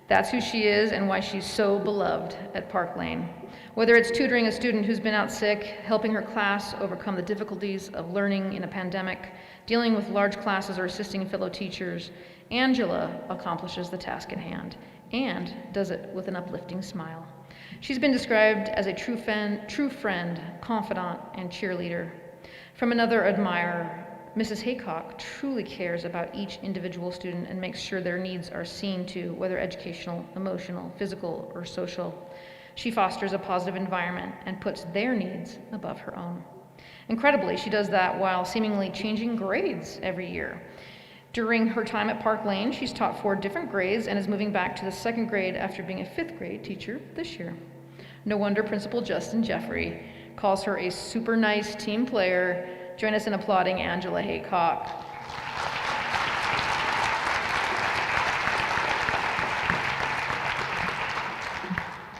That's who she is and why she's so beloved at Park Lane. Whether it's tutoring a student who's been out sick, helping her class overcome the difficulties of learning in a pandemic, dealing with large classes, or assisting fellow teachers, Angela accomplishes the task at hand and does it with an uplifting smile. She's been described as a true friend, confidant, and cheerleader. From another admirer, Mrs. Haycock truly cares about each individual student and makes sure their needs are seen to, whether educational, emotional, physical, or social. She fosters a positive environment and puts their needs above her own. Incredibly, she does that while seemingly changing grades every year. During her time at Park Lane, she's taught 4 different grades and is moving back to the 2nd grade after being a 5th grade teacher this year. No wonder Principal Justin Jeffrey calls her a super nice team player. Join us in applauding Angela Haycock.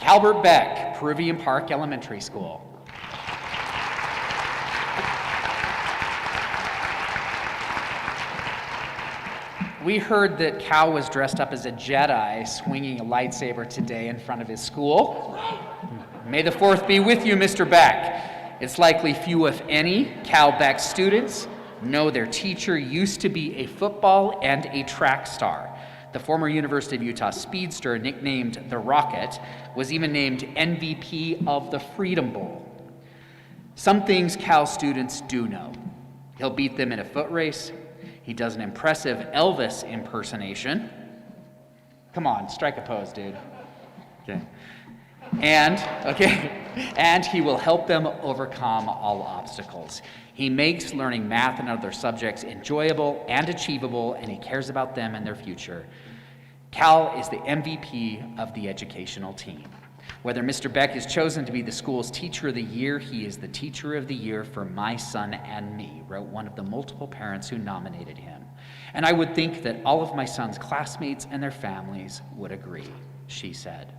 Albert Beck, Peruvian Park Elementary School. We heard that Cal was dressed up as a Jedi swinging a lightsaber today in front of his school. May the 4th be with you, Mr. Beck. It's likely few, if any, Cal Beck students know their teacher used to be a football and a track star. The former University of Utah speedster, nicknamed the Rocket, was even named MVP of the Freedom Bowl. Some things Cal students do know. He'll beat them in a foot race. He does an impressive Elvis impersonation. Come on, strike a pose, dude. Okay. And he will help them overcome all obstacles. He makes learning math and other subjects enjoyable and achievable, and he cares about them and their future. Cal is the MVP of the educational team. Whether Mr. Beck is chosen to be the school's Teacher of the Year, he is the Teacher of the Year for my son and me, wrote one of the multiple parents who nominated him. And I would think that all of my son's classmates and their families would agree, she said.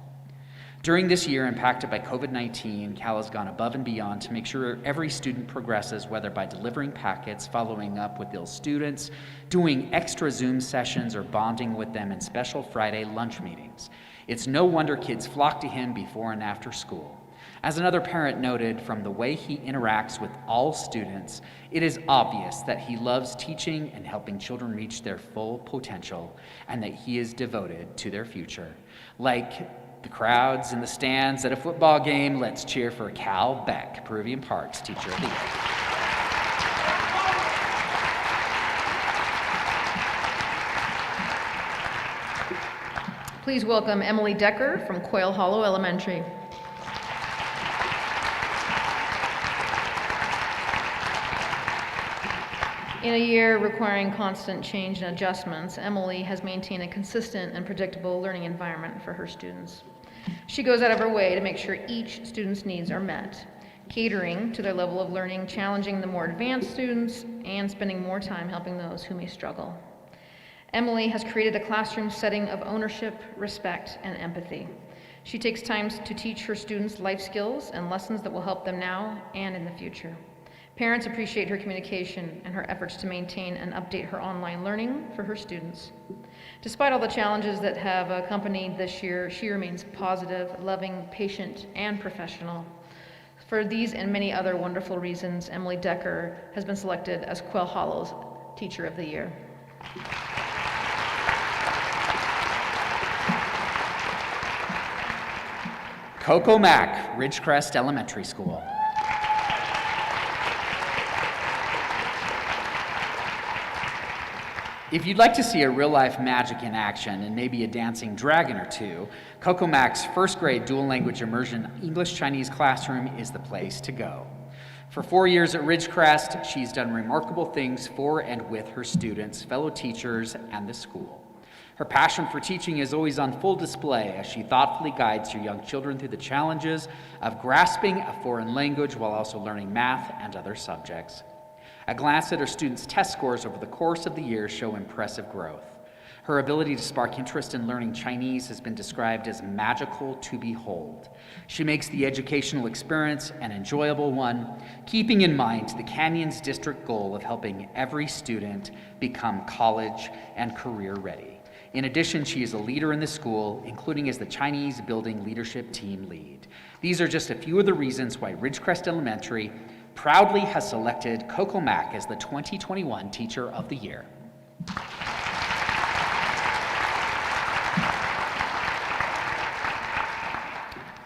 During this year impacted by COVID-19, Cal has gone above and beyond to make sure every student progresses, whether by delivering packets, following up with ill students, doing extra Zoom sessions, or bonding with them in special Friday lunch meetings. It's no wonder kids flock to him before and after school. As another parent noted, from the way he interacts with all students, it is obvious that he loves teaching and helping children reach their full potential, and that he is devoted to their future. Like the crowds in the stands at a football game, let's cheer for Cal Beck, Peruvian Park's Teacher of the Year. Please welcome Emily Decker from Quail Hollow Elementary. In a year requiring constant change and adjustments, Emily has maintained a consistent and predictable learning environment for her students. She goes out of her way to make sure each student's needs are met, catering to their level of learning, challenging the more advanced students, and spending more time helping those who may struggle. Emily has created a classroom setting of ownership, respect, and empathy. She takes time to teach her students life skills and lessons that will help them now and in the future. Parents appreciate her communication and her efforts to maintain and update her online learning for her students. Despite all the challenges that have accompanied this year, she remains positive, loving, patient, and professional. For these and many other wonderful reasons, Emily Decker has been selected as Quail Hollow's Teacher of the Year. Coco Mack, Ridgecrest Elementary School. If you'd like to see a real-life magic in action and maybe a dancing dragon or two, Coco Mack's first grade dual language immersion English-Chinese classroom is the place to go. For 4 years at Ridgecrest, she's done remarkable things for and with her students, fellow teachers, and the school. Her passion for teaching is always on full display as she thoughtfully guides her young children through the challenges of grasping a foreign language while also learning math and other subjects. A glance at her students' test scores over the course of the year show impressive growth. Her ability to spark interest in learning Chinese has been described as magical to behold. She makes the educational experience an enjoyable one, keeping in mind the Canyons District goal of helping every student become college and career ready. In addition, she is a leader in the school, including as the Chinese Building Leadership Team lead. These are just a few of the reasons why Ridgecrest Elementary proudly has selected Coco Mack as the 2021 Teacher of the Year.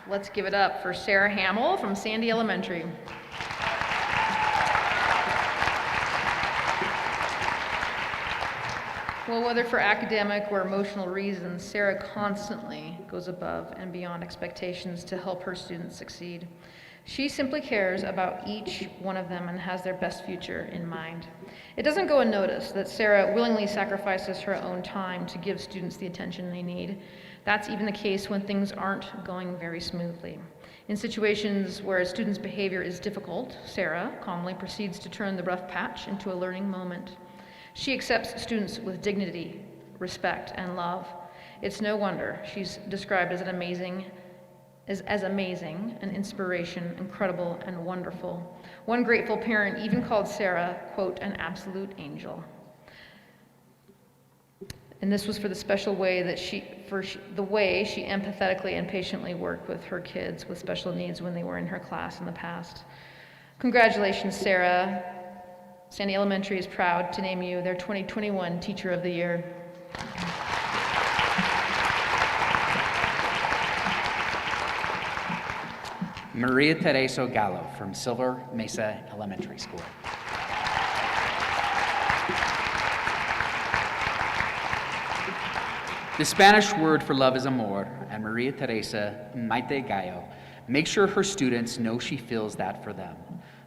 Let's give it up for Sarah Hamill from Sandy Elementary. Well, whether for academic or emotional reasons, Sarah constantly goes above and beyond expectations to help her students succeed. She simply cares about each one of them and has their best future in mind. It doesn't go unnoticed that Sarah willingly sacrifices her own time to give students the attention they need. That's even the case when things aren't going very smoothly. In situations where a student's behavior is difficult, Sarah calmly proceeds to turn the rough patch into a learning moment. She accepts students with dignity, respect, and love. It's no wonder she's described as amazing, an inspiration, incredible, and wonderful. One grateful parent even called Sarah, quote, an absolute angel. And this was for the special way that the way she empathetically and patiently worked with her kids with special needs when they were in her class in the past. Congratulations, Sarah. Sandy Elementary is proud to name you their 2021 Teacher of the Year. Maria Teresa Gallo from Silver Mesa Elementary School. The Spanish word for love is amor, and Maria Teresa Maite Gallo makes sure her students know she feels that for them.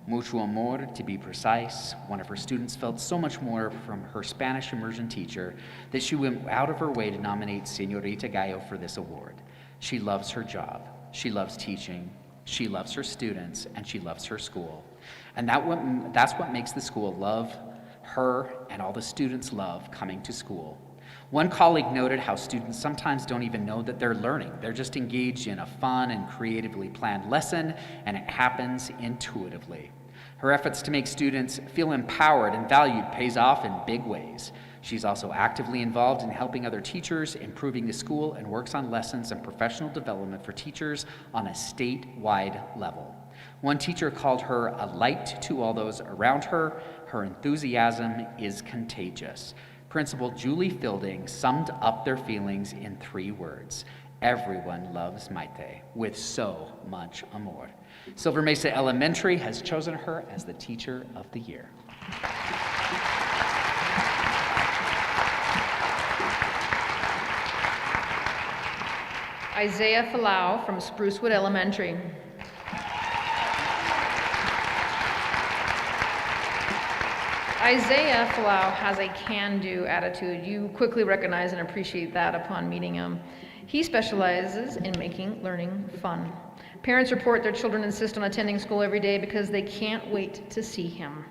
Mucho amor, to be precise. One of her students felt so much more from her Spanish immersion teacher that she went out of her way to nominate Señorita Gallo for this award. She loves her job, she loves teaching, she loves her students, and she loves her school. And that's what makes the school love her, and all the students love coming to school. One colleague noted how students sometimes don't even know that they're learning. They're just engaged in a fun and creatively planned lesson, and it happens intuitively. Her efforts to make students feel empowered and valued pays off in big ways. She's also actively involved in helping other teachers, improving the school, and works on lessons and professional development for teachers on a statewide level. One teacher called her a light to all those around her. Her enthusiasm is contagious. Principal Julie Fielding summed up their feelings in 3 words. Everyone loves Maite with so much amor. Silver Mesa Elementary has chosen her as the Teacher of the Year. Isaiah Falau from Sprucewood Elementary. Isaiah Falau has a can-do attitude. You quickly recognize and appreciate that upon meeting him. He specializes in making learning fun. Parents report their children insist on attending school every day because they can't wait to see him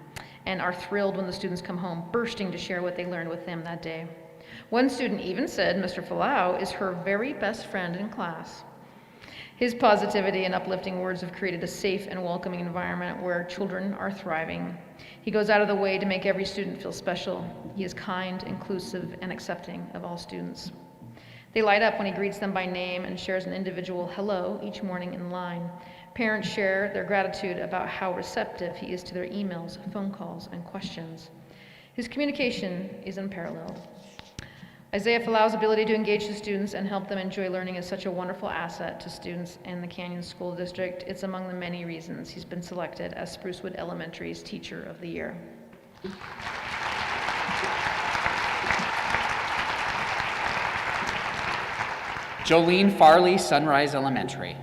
and are thrilled when the students come home, bursting to share what they learned with him that day. One student even said Mr. Falau is her very best friend in class. His positivity and uplifting words have created a safe and welcoming environment where children are thriving. He goes out of the way to make every student feel special. He is kind, inclusive, and accepting of all students. They light up when he greets them by name and shares an individual hello each morning in line. Parents share their gratitude about how receptive he is to their emails, phone calls, and questions. His communication is unparalleled. Isaiah Falau's ability to engage the students and help them enjoy learning is such a wonderful asset to students in the Canyon School District. It's among the many reasons he's been selected as Sprucewood Elementary's Teacher of the Year. Jolene Farley, Sunrise Elementary.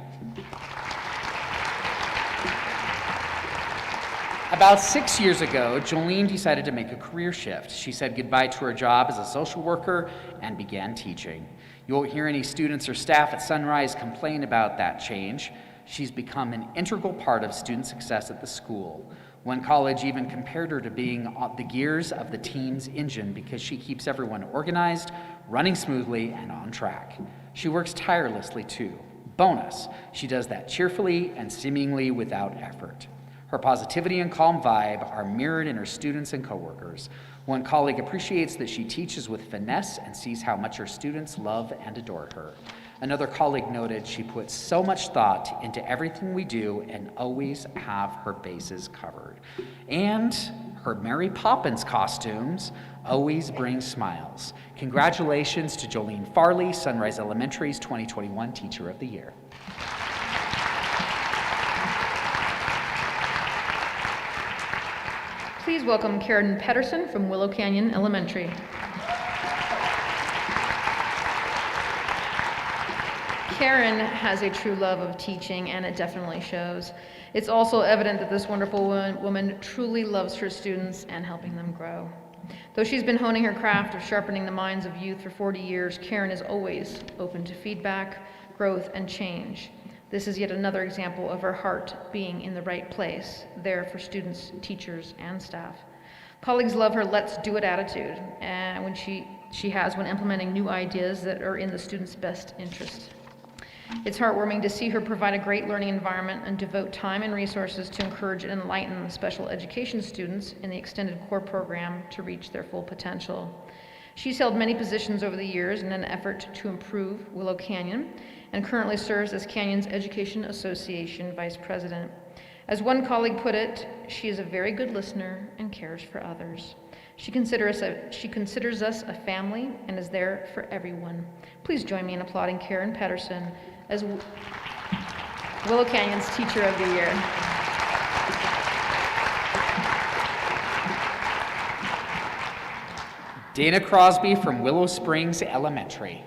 About 6 years ago, Jolene decided to make a career shift. She said goodbye to her job as a social worker and began teaching. You won't hear any students or staff at Sunrise complain about that change. She's become an integral part of student success at the school. One college even compared her to being the gears of the team's engine because she keeps everyone organized, running smoothly, and on track. She works tirelessly too. Bonus, she does that cheerfully and seemingly without effort. Her positivity and calm vibe are mirrored in her students and coworkers. One colleague appreciates that she teaches with finesse and sees how much her students love and adore her. Another colleague noted she puts so much thought into everything we do and always have her bases covered. And her Mary Poppins costumes always bring smiles. Congratulations to Jolene Farley, Sunrise Elementary's 2021 Teacher of the Year. Please welcome Karen Pedersen from Willow Canyon Elementary. Karen has a true love of teaching, and it definitely shows. It's also evident that this wonderful woman truly loves her students and helping them grow. Though she's been honing her craft of sharpening the minds of youth for 40 years, Karen is always open to feedback, growth, and change. This is yet another example of her heart being in the right place, there for students, teachers, and staff. Colleagues love her let's do it attitude, and when she has when implementing new ideas that are in the students' best interest. It's heartwarming to see her provide a great learning environment and devote time and resources to encourage and enlighten special education students in the extended core program to reach their full potential. She's held many positions over the years in an effort to improve Willow Canyon and currently serves as Canyon's Education Association Vice President. As one colleague put it, she is a very good listener and cares for others. She considers us a family and is there for everyone. Please join me in applauding Karen Pedersen as Willow Canyon's Teacher of the Year. Dana Crosby from Willow Springs Elementary.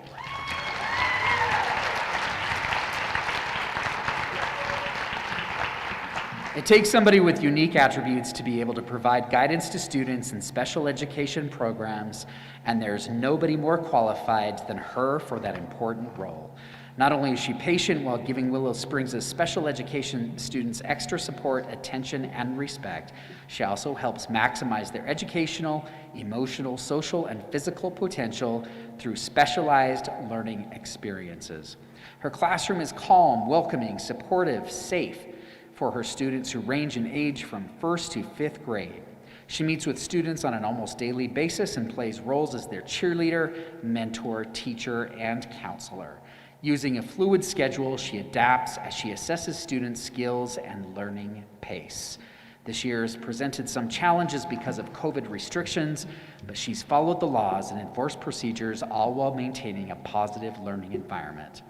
It takes somebody with unique attributes to be able to provide guidance to students in special education programs, and there's nobody more qualified than her for that important role. Not only is she patient while giving Willow Springs' special education students extra support, attention, and respect, she also helps maximize their educational, emotional, social, and physical potential through specialized learning experiences. Her classroom is calm, welcoming, supportive, safe for her students who range in age from 1st to 5th grade. She meets with students on an almost daily basis and plays roles as their cheerleader, mentor, teacher, and counselor. Using a fluid schedule, she adapts as she assesses students' skills and learning pace. This year has presented some challenges because of COVID restrictions, but she's followed the laws and enforced procedures, all while maintaining a positive learning environment.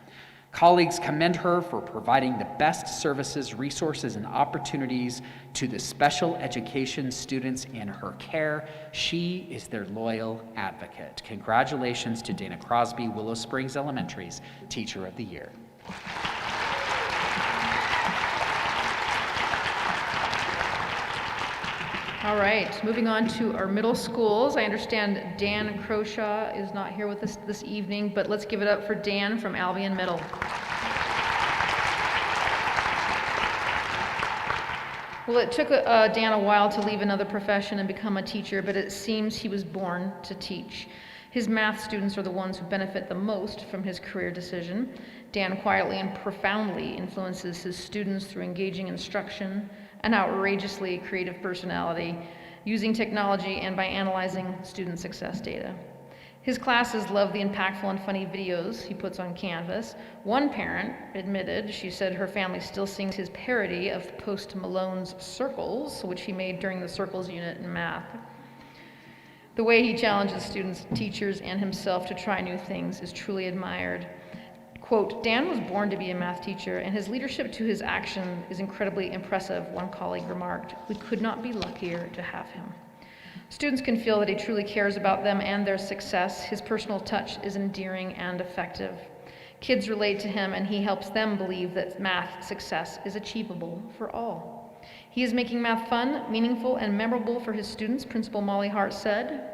Colleagues commend her for providing the best services, resources, and opportunities to the special education students in her care. She is their loyal advocate. Congratulations to Dana Crosby, Willow Springs Elementary's Teacher of the Year. All right, moving on to our middle schools. I understand Dan Croshaw is not here with us this evening, but let's give it up for Dan from Albion Middle. Well, it took Dan a while to leave another profession and become a teacher, but it seems he was born to teach. His math students are the ones who benefit the most from his career decision. Dan quietly and profoundly influences his students through engaging instruction, an outrageously creative personality, using technology, and by analyzing student success data. His classes love the impactful and funny videos he puts on Canvas. One parent admitted, she said her family still sings his parody of Post Malone's Circles, which he made during the Circles unit in math. The way he challenges students, teachers, and himself to try new things is truly admired. Quote, Dan was born to be a math teacher, and his leadership to his action is incredibly impressive, one colleague remarked. We could not be luckier to have him. Students can feel that he truly cares about them and their success. His personal touch is endearing and effective. Kids relate to him, and he helps them believe that math success is achievable for all. He is making math fun, meaningful, and memorable for his students, Principal Molly Hart said.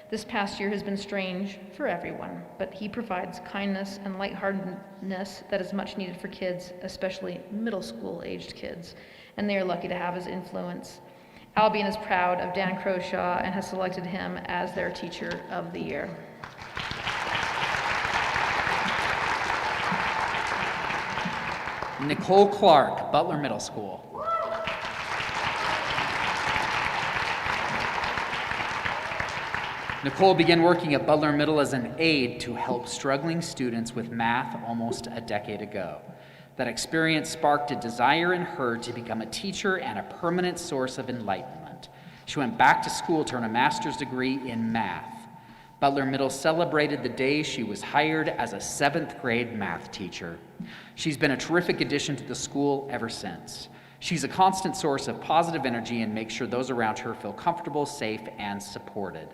This past year has been strange for everyone, but he provides kindness and lightheartedness that is much needed for kids, especially middle school aged kids, and they are lucky to have his influence. Albion is proud of Dan Croshaw and has selected him as their Teacher of the Year. Nicole Clark, Butler Middle School. Nicole began working at Butler Middle as an aide to help struggling students with math almost a decade ago. That experience sparked a desire in her to become a teacher and a permanent source of enlightenment. She went back to school to earn a master's degree in math. Butler Middle celebrated the day she was hired as a 7th grade math teacher. She's been a terrific addition to the school ever since. She's a constant source of positive energy and makes sure those around her feel comfortable, safe, and supported.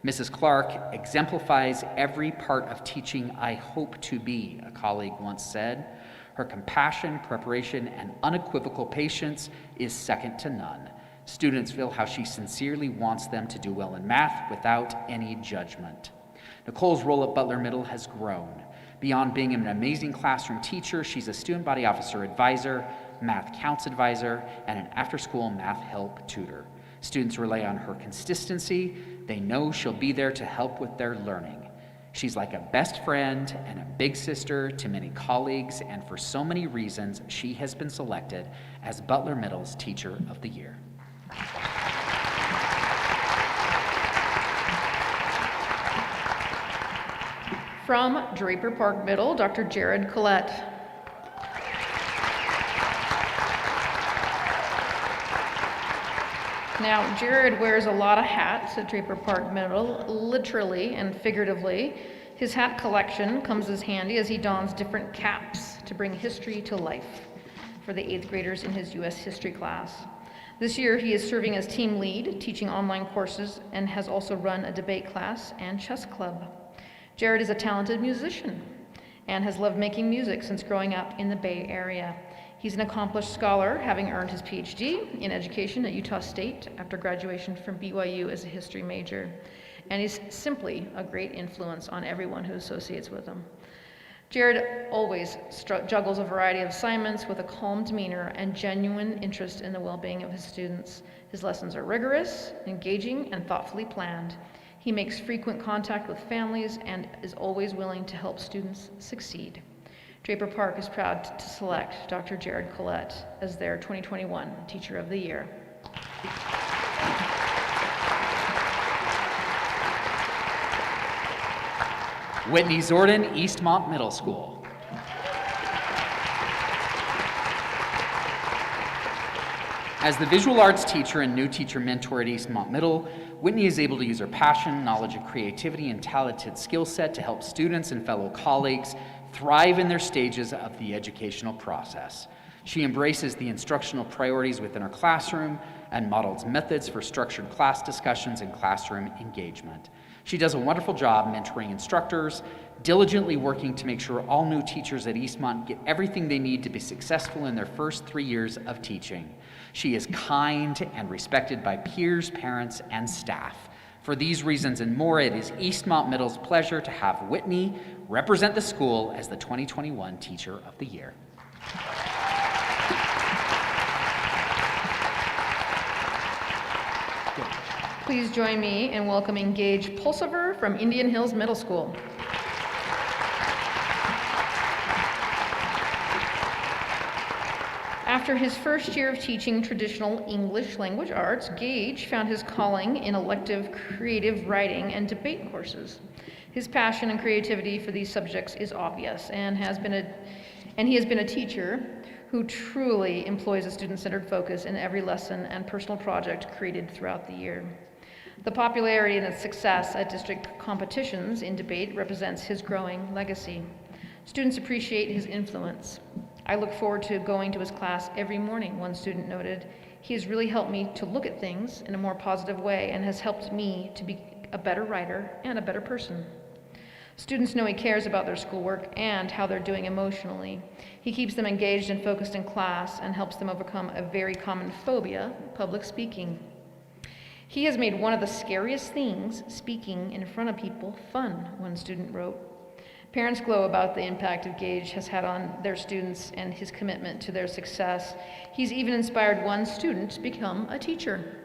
Mrs. Clark exemplifies every part of teaching I hope to be, a colleague once said. Her compassion, preparation, and unequivocal patience is second to none. Students feel how she sincerely wants them to do well in math without any judgment. Nicole's role at Butler Middle has grown. Beyond being an amazing classroom teacher, she's a student body officer advisor, math counts advisor, and an after-school math help tutor. Students rely on her consistency. They know she'll be there to help with their learning. She's like a best friend and a big sister to many colleagues, and for so many reasons, she has been selected as Butler Middle's Teacher of the Year. From Draper Park Middle, Dr. Jared Collette. Now, Jared wears a lot of hats at Draper Park Middle, literally and figuratively. His hat collection comes as handy as he dons different caps to bring history to life for the 8th graders in his U.S. history class. This year, he is serving as team lead, teaching online courses, and has also run a debate class and chess club. Jared is a talented musician and has loved making music since growing up in the Bay Area. He's an accomplished scholar, having earned his PhD in education at Utah State after graduation from BYU as a history major. And he's simply a great influence on everyone who associates with him. Jared always juggles a variety of assignments with a calm demeanor and genuine interest in the well-being of his students. His lessons are rigorous, engaging, and thoughtfully planned. He makes frequent contact with families and is always willing to help students succeed. Draper Park is proud to select Dr. Jared Collette as their 2021 Teacher of the Year. Whitney Zorden, Eastmont Middle School. As the visual arts teacher and new teacher mentor at Eastmont Middle, Whitney is able to use her passion, knowledge, and creativity and talented skill set to help students and fellow colleagues thrive in their stages of the educational process. She embraces the instructional priorities within her classroom and models methods for structured class discussions and classroom engagement. She does a wonderful job mentoring instructors, diligently working to make sure all new teachers at Eastmont get everything they need to be successful in their first 3 years of teaching. She is kind and respected by peers, parents, and staff. For these reasons and more, it is Eastmont Middle's pleasure to have Whitney represent the school as the 2021 Teacher of the Year. Please join me in welcoming Gage Pulsiver from Indian Hills Middle School. After his first year of teaching traditional English language arts, Gage found his calling in elective creative writing and debate courses. His passion and creativity for these subjects is obvious, and he has been a teacher who truly employs a student-centered focus in every lesson and personal project created throughout the year. The popularity and its success at district competitions in debate represents his growing legacy. Students appreciate his influence. I look forward to going to his class every morning, one student noted. He has really helped me to look at things in a more positive way and has helped me to be a better writer and a better person. Students know he cares about their schoolwork and how they're doing emotionally. He keeps them engaged and focused in class and helps them overcome a very common phobia, public speaking. He has made one of the scariest things, speaking in front of people, fun, one student wrote. Parents glow about the impact of Gage has had on their students and his commitment to their success. He's even inspired one student to become a teacher.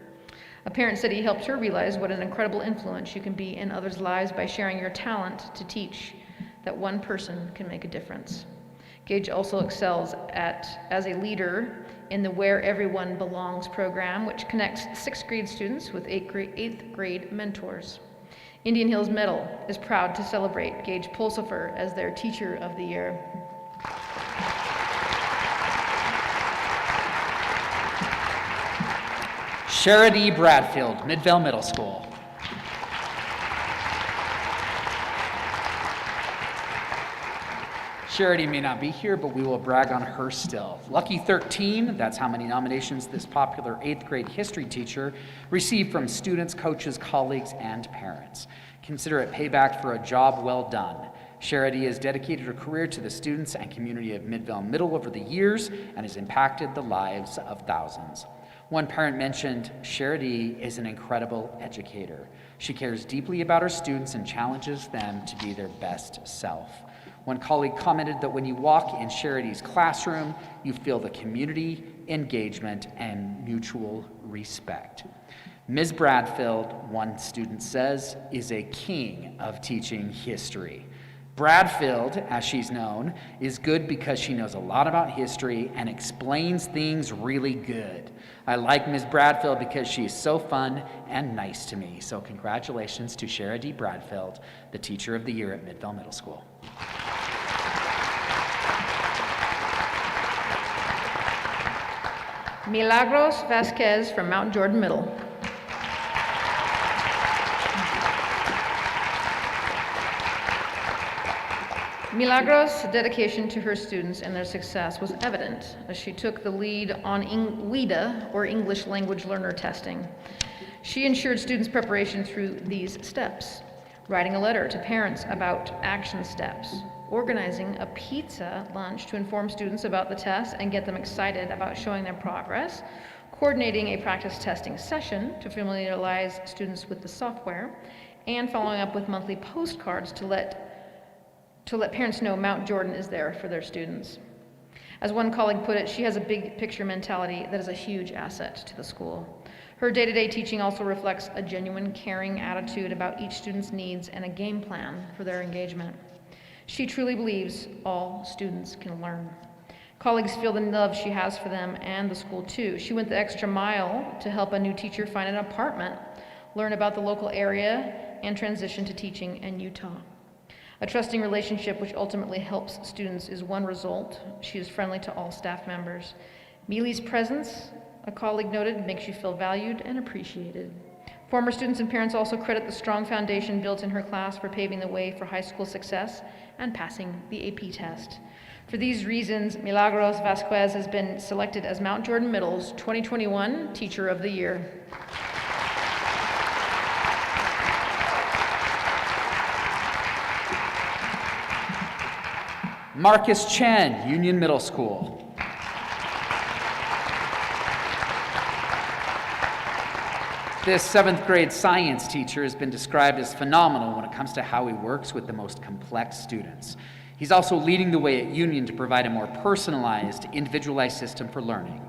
A parent said he helped her realize what an incredible influence you can be in others' lives by sharing your talent to teach, that one person can make a difference. Gage also excels as a leader in the Where Everyone Belongs program, which connects 6th grade students with 8th grade mentors. Indian Hills Middle is proud to celebrate Gage Pulsifer as their Teacher of the Year. Charity Bradfield, Midvale Middle School. Charity may not be here, but we will brag on her still. Lucky 13, that's how many nominations this popular 8th grade history teacher received from students, coaches, colleagues, and parents. Consider it payback for a job well done. Charity has dedicated her career to the students and community of Midvale Middle over the years and has impacted the lives of thousands. One parent mentioned, Charity is an incredible educator. She cares deeply about her students and challenges them to be their best self. One colleague commented that when you walk in Charity's classroom, you feel the community, engagement, and mutual respect. Ms. Bradfield, one student says, is a king of teaching history. Bradfield, as she's known, is good because she knows a lot about history and explains things really good. I like Ms. Bradfield because she is so fun and nice to me. So congratulations to Charity Bradfield, the Teacher of the Year at Midvale Middle School. Milagros Vasquez from Mount Jordan Middle. Milagros' dedication to her students and their success was evident as she took the lead on WIDA, or English Language Learner Testing. She ensured students' preparation through these steps: writing a letter to parents about action steps, organizing a pizza lunch to inform students about the test and get them excited about showing their progress, coordinating a practice testing session to familiarize students with the software, and following up with monthly postcards to let parents know Mount Jordan is there for their students. As one colleague put it, she has a big picture mentality that is a huge asset to the school. Her day-to-day teaching also reflects a genuine, caring attitude about each student's needs and a game plan for their engagement. She truly believes all students can learn. Colleagues feel the love she has for them and the school too. She went the extra mile to help a new teacher find an apartment, learn about the local area, and transition to teaching in Utah. A trusting relationship which ultimately helps students is one result. She is friendly to all staff members. Mealy's presence, a colleague noted, makes you feel valued and appreciated. Former students and parents also credit the strong foundation built in her class for paving the way for high school success and passing the AP test. For these reasons, Milagros Vasquez has been selected as Mount Jordan Middle's 2021 Teacher of the Year. Marcus Chen, Union Middle School. This 7th grade science teacher has been described as phenomenal when it comes to how he works with the most complex students. He's also leading the way at Union to provide a more personalized, individualized system for learning.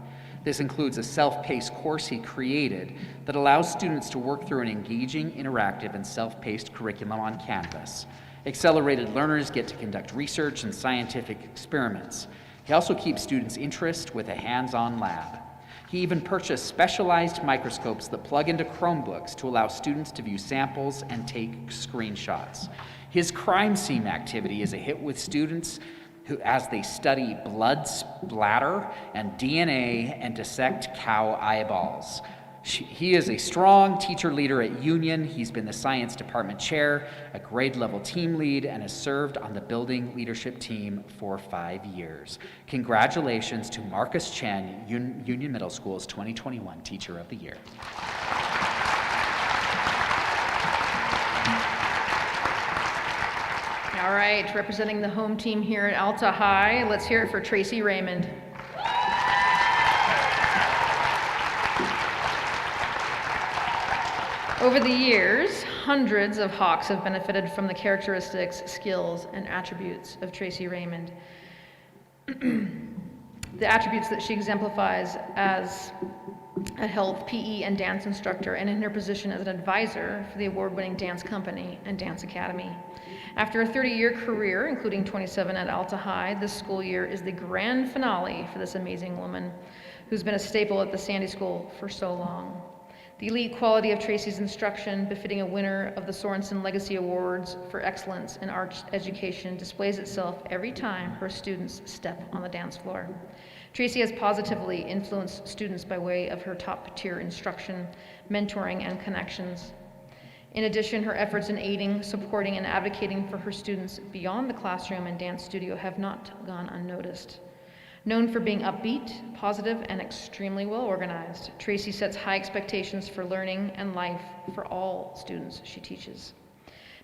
This includes a self-paced course he created that allows students to work through an engaging, interactive, and self-paced curriculum on Canvas. Accelerated learners get to conduct research and scientific experiments. He also keeps students' interest with a hands-on lab. He even purchased specialized microscopes that plug into Chromebooks to allow students to view samples and take screenshots. His crime scene activity is a hit with students who, as they study blood splatter and DNA and dissect cow eyeballs. He is a strong teacher leader at Union. He's been the science department chair, a grade level team lead, and has served on the building leadership team for 5 years. Congratulations to Marcus Chen, Union Middle School's 2021 Teacher of the Year. All right, representing the home team here at Alta High, let's hear it for Tracy Raymond. Over the years, hundreds of Hawks have benefited from the characteristics, skills, and attributes of Tracy Raymond. The attributes that she exemplifies as a health, PE, and dance instructor, and in her position as an advisor for the award-winning dance company and dance academy. After a 30-year career, including 27 at Alta High, this school year is the grand finale for this amazing woman who's been a staple at the Sandy School for so long. The elite quality of Tracy's instruction, befitting a winner of the Sorensen Legacy Awards for excellence in arts education, displays itself every time her students step on the dance floor. Tracy has positively influenced students by way of her top-tier instruction, mentoring, and connections. In addition, her efforts in aiding, supporting, and advocating for her students beyond the classroom and dance studio have not gone unnoticed. Known for being upbeat, positive, and extremely well organized, Tracy sets high expectations for learning and life for all students she teaches.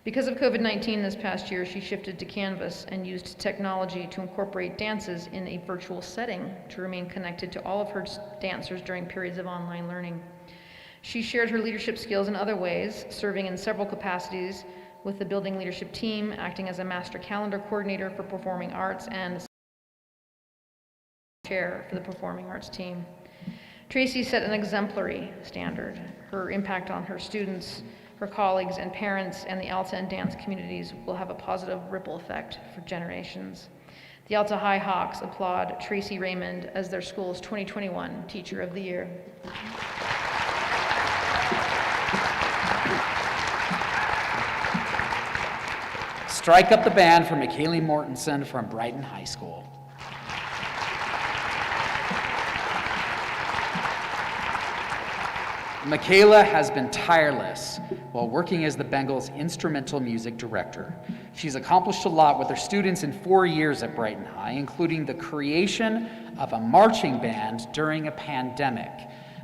Because of COVID-19 this past year, she shifted to Canvas and used technology to incorporate dances in a virtual setting to remain connected to all of her dancers during periods of online learning. She shared her leadership skills in other ways, serving in several capacities with the building leadership team, acting as a master calendar coordinator for performing arts, and chair for the performing arts team. Tracy set an exemplary standard. Her impact on her students, her colleagues and parents, and the Alta and dance communities will have a positive ripple effect for generations. The Alta High Hawks applaud Tracy Raymond as their school's 2021 Teacher of the Year. Strike up the band for Michaela Mortensen from Brighton High School. Michaela has been tireless while working as the Bengals' instrumental music director. She's accomplished a lot with her students in 4 years at Brighton High, including the creation of a marching band during a pandemic.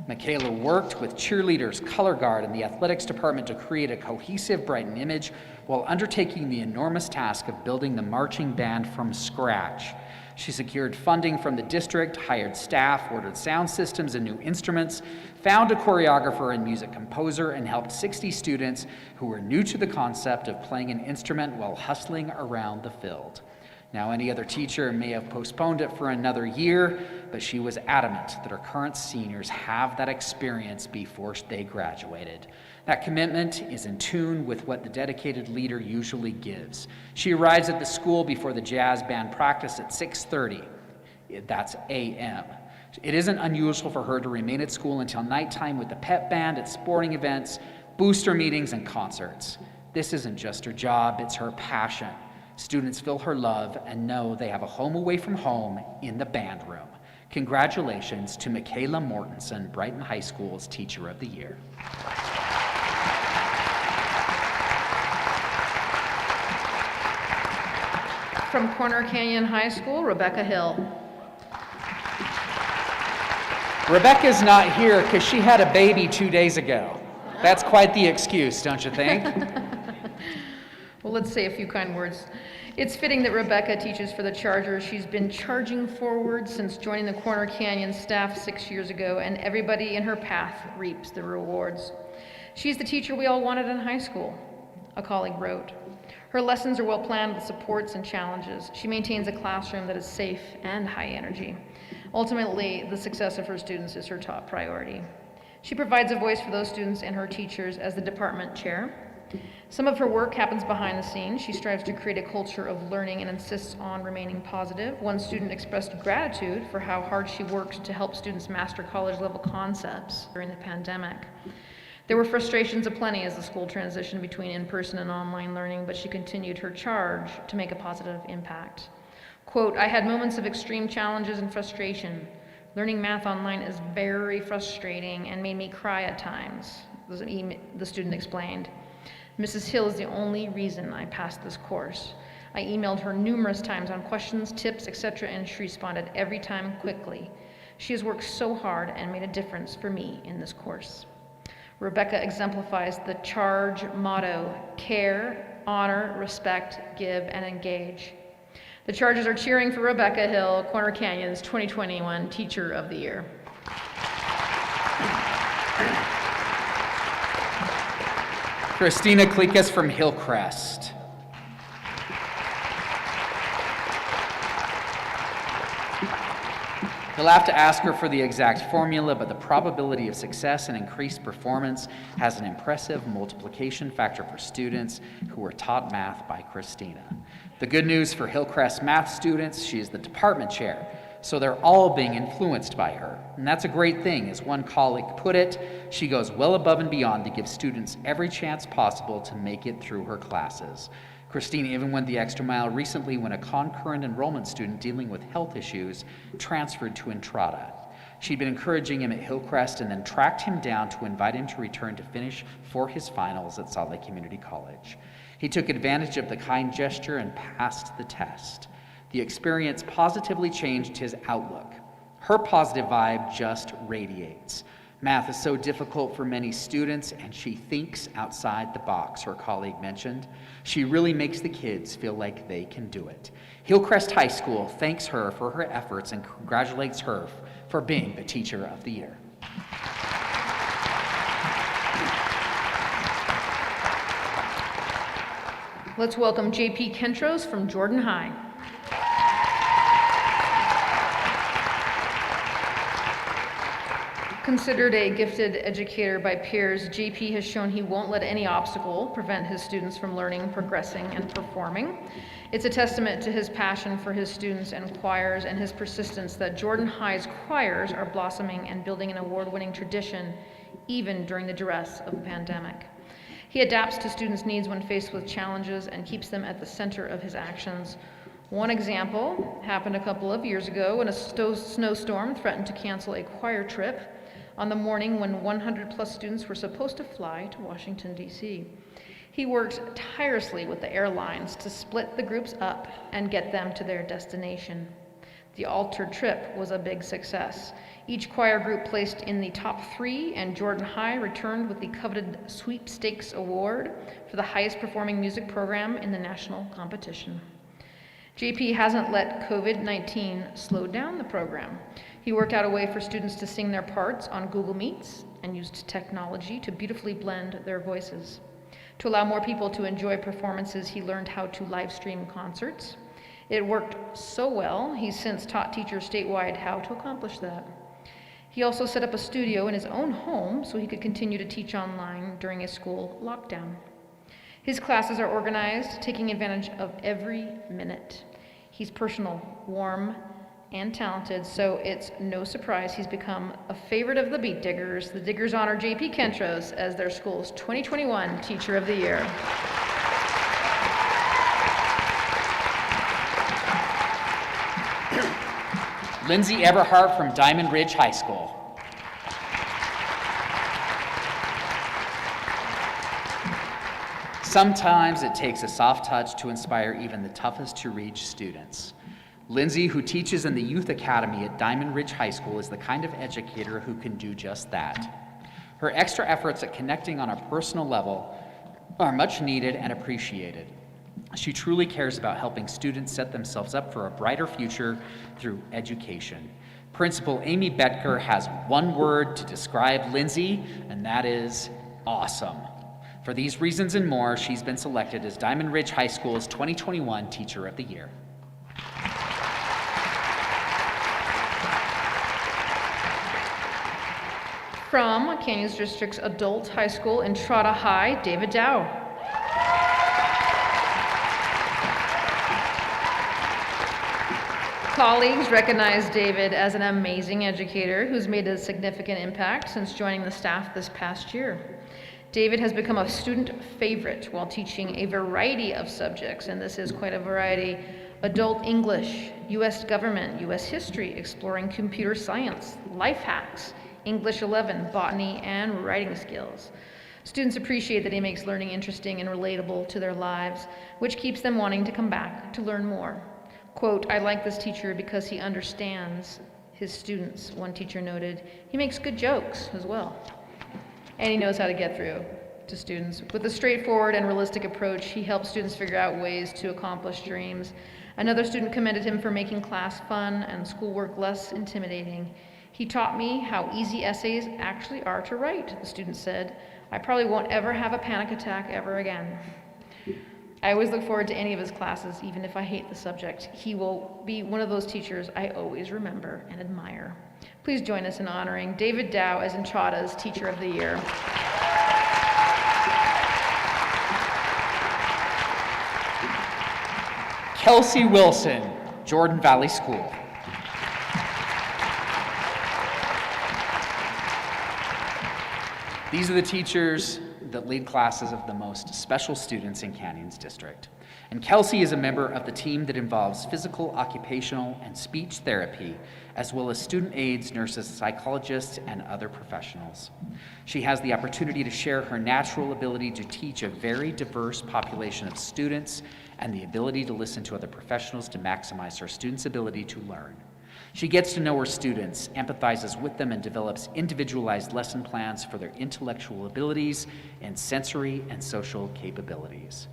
Michaela worked with cheerleaders, color guard, and the athletics department to create a cohesive Brighton image while undertaking the enormous task of building the marching band from scratch. She secured funding from the district, hired staff, ordered sound systems and new instruments, found a choreographer and music composer, and helped 60 students who were new to the concept of playing an instrument while hustling around the field. Now, any other teacher may have postponed it for another year, but she was adamant that her current seniors have that experience before they graduated. That commitment is in tune with what the dedicated leader usually gives. She arrives at the school before the jazz band practice at 6:30. That's a.m. It isn't unusual for her to remain at school until nighttime with the pep band at sporting events, booster meetings, and concerts. This isn't just her job, it's her passion. Students feel her love and know they have a home away from home in the band room. Congratulations to Michaela Mortensen, Brighton High School's Teacher of the Year. From Corner Canyon High School, Rebecca Hill. Rebecca's not here because she had a baby 2 days ago. That's quite the excuse, don't you think? Well, let's say a few kind words. It's fitting that Rebecca teaches for the Chargers. She's been charging forward since joining the Corner Canyon staff 6 years ago, and everybody in her path reaps the rewards. She's the teacher we all wanted in high school, a colleague wrote. Her lessons are well planned with supports and challenges. She maintains a classroom that is safe and high energy. Ultimately, the success of her students is her top priority. She provides a voice for those students and her teachers as the department chair. Some of her work happens behind the scenes. She strives to create a culture of learning and insists on remaining positive. One student expressed gratitude for how hard she worked to help students master college-level concepts during the pandemic. There were frustrations aplenty as the school transitioned between in-person and online learning, but she continued her charge to make a positive impact. Quote, "I had moments of extreme challenges and frustration. Learning math online is very frustrating and made me cry at times," the student explained. "Mrs. Hill is the only reason I passed this course. I emailed her numerous times on questions, tips, etc., and she responded every time quickly. She has worked so hard and made a difference for me in this course." Rebecca exemplifies the charge motto: care, honor, respect, give, and engage. The Chargers are cheering for Rebecca Hill, Corner Canyon's 2021 Teacher of the Year. Christina Klikas from Hillcrest. You'll have to ask her for the exact formula, but the probability of success and increased performance has an impressive multiplication factor for students who were taught math by Christina. The good news for Hillcrest math students, she is the department chair, so they're all being influenced by her. And that's a great thing. As one colleague put it, she goes well above and beyond to give students every chance possible to make it through her classes. Christina even went the extra mile recently when a concurrent enrollment student dealing with health issues transferred to Entrada. She'd been encouraging him at Hillcrest and then tracked him down to invite him to return to finish for his finals at Salt Lake Community College. He took advantage of the kind gesture and passed the test. The experience positively changed his outlook. Her positive vibe just radiates. Math is so difficult for many students, and she thinks outside the box, her colleague mentioned. She really makes the kids feel like they can do it. Hillcrest High School thanks her for her efforts and congratulates her for being the Teacher of the Year. Let's welcome JP Kentros from Jordan High. Considered a gifted educator by peers, JP has shown he won't let any obstacle prevent his students from learning, progressing, and performing. It's a testament to his passion for his students and choirs and his persistence that Jordan High's choirs are blossoming and building an award-winning tradition even during the duress of the pandemic. He adapts to students' needs when faced with challenges and keeps them at the center of his actions. One example happened a couple of years ago when a snowstorm threatened to cancel a choir trip on the morning when 100+ students were supposed to fly to Washington, D.C. He worked tirelessly with the airlines to split the groups up and get them to their destination. The altered trip was a big success. Each choir group placed in the top 3, and Jordan High returned with the coveted Sweepstakes Award for the highest performing music program in the national competition. JP hasn't let COVID-19 slow down the program. He worked out a way for students to sing their parts on Google Meets and used technology to beautifully blend their voices. To allow more people to enjoy performances, he learned how to live stream concerts. It worked so well, he's since taught teachers statewide how to accomplish that. He also set up a studio in his own home so he could continue to teach online during a school lockdown. His classes are organized, taking advantage of every minute. He's personal, warm, and talented, so it's no surprise he's become a favorite of the Beat Diggers. The Diggers honor JP Kentros as their school's 2021 Teacher of the Year. Lindsay Eberhardt from Diamond Ridge High School. Sometimes it takes a soft touch to inspire even the toughest to reach students. Lindsay, who teaches in the Youth Academy at Diamond Ridge High School, is the kind of educator who can do just that. Her extra efforts at connecting on a personal level are much needed and appreciated. She truly cares about helping students set themselves up for a brighter future through education. Principal Amy Betker has one word to describe Lindsay, and that is awesome. For these reasons and more, she's been selected as Diamond Ridge High School's 2021 Teacher of the Year. From Canyons District's Adult High School, Entrada High, David Dow. Colleagues recognize David as an amazing educator who's made a significant impact since joining the staff this past year. David has become a student favorite while teaching a variety of subjects, and this is quite a variety: adult English, U.S. government, U.S. history, exploring computer science, life hacks, English 11, botany, and writing skills. Students appreciate that he makes learning interesting and relatable to their lives, which keeps them wanting to come back to learn more. Quote, "I like this teacher because he understands his students," one teacher noted. He makes good jokes as well. And he knows how to get through to students. With a straightforward and realistic approach, he helps students figure out ways to accomplish dreams. Another student commended him for making class fun and schoolwork less intimidating. "He taught me how easy essays actually are to write," the student said. "I probably won't ever have a panic attack ever again." I always look forward to any of his classes, even if I hate the subject. He will be one of those teachers I always remember and admire. Please join us in honoring David Dow as Entrada's Teacher of the Year. Kelsey Wilson, Jordan Valley School. These are the teachers that lead classes of the most special students in Canyons District. And Kelsey is a member of the team that involves physical, occupational, and speech therapy, as well as student aides, nurses, psychologists, and other professionals. She has the opportunity to share her natural ability to teach a very diverse population of students and the ability to listen to other professionals to maximize her students' ability to learn. She gets to know her students, empathizes with them, and develops individualized lesson plans for their intellectual abilities and sensory and social capabilities.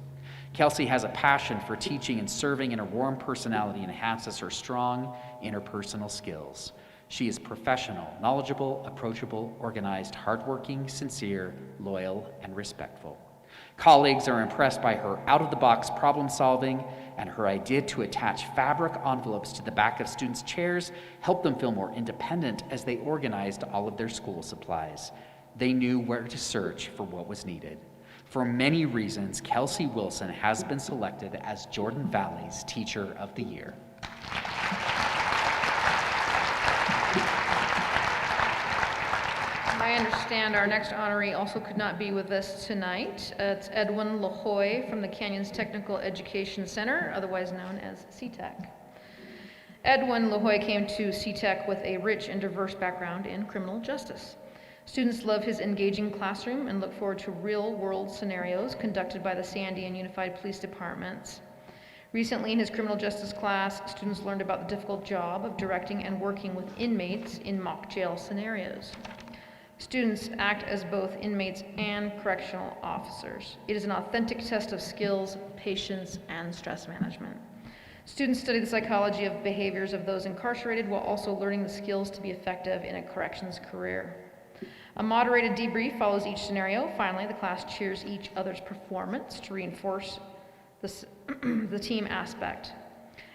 Kelsey has a passion for teaching and serving, and her warm personality enhances her strong interpersonal skills. She is professional, knowledgeable, approachable, organized, hardworking, sincere, loyal, and respectful. Colleagues are impressed by her out-of-the-box problem solving, and her idea to attach fabric envelopes to the back of students' chairs helped them feel more independent as they organized all of their school supplies. They knew where to search for what was needed. For many reasons, Kelsey Wilson has been selected as Jordan Valley's Teacher of the Year. I understand our next honoree also could not be with us tonight. It's Edwin LaHoy from the Canyons Technical Education Center, otherwise known as CTEC. Edwin LaHoy came to CTEC with a rich and diverse background in criminal justice. Students love his engaging classroom and look forward to real-world scenarios conducted by the Sandy and Unified Police Departments. Recently, in his criminal justice class, students learned about the difficult job of directing and working with inmates in mock jail scenarios. Students act as both inmates and correctional officers. It is an authentic test of skills, patience, and stress management. Students study the psychology of behaviors of those incarcerated while also learning the skills to be effective in a corrections career. A moderated debrief follows each scenario. Finally, the class cheers each other's performance to reinforce the team aspect.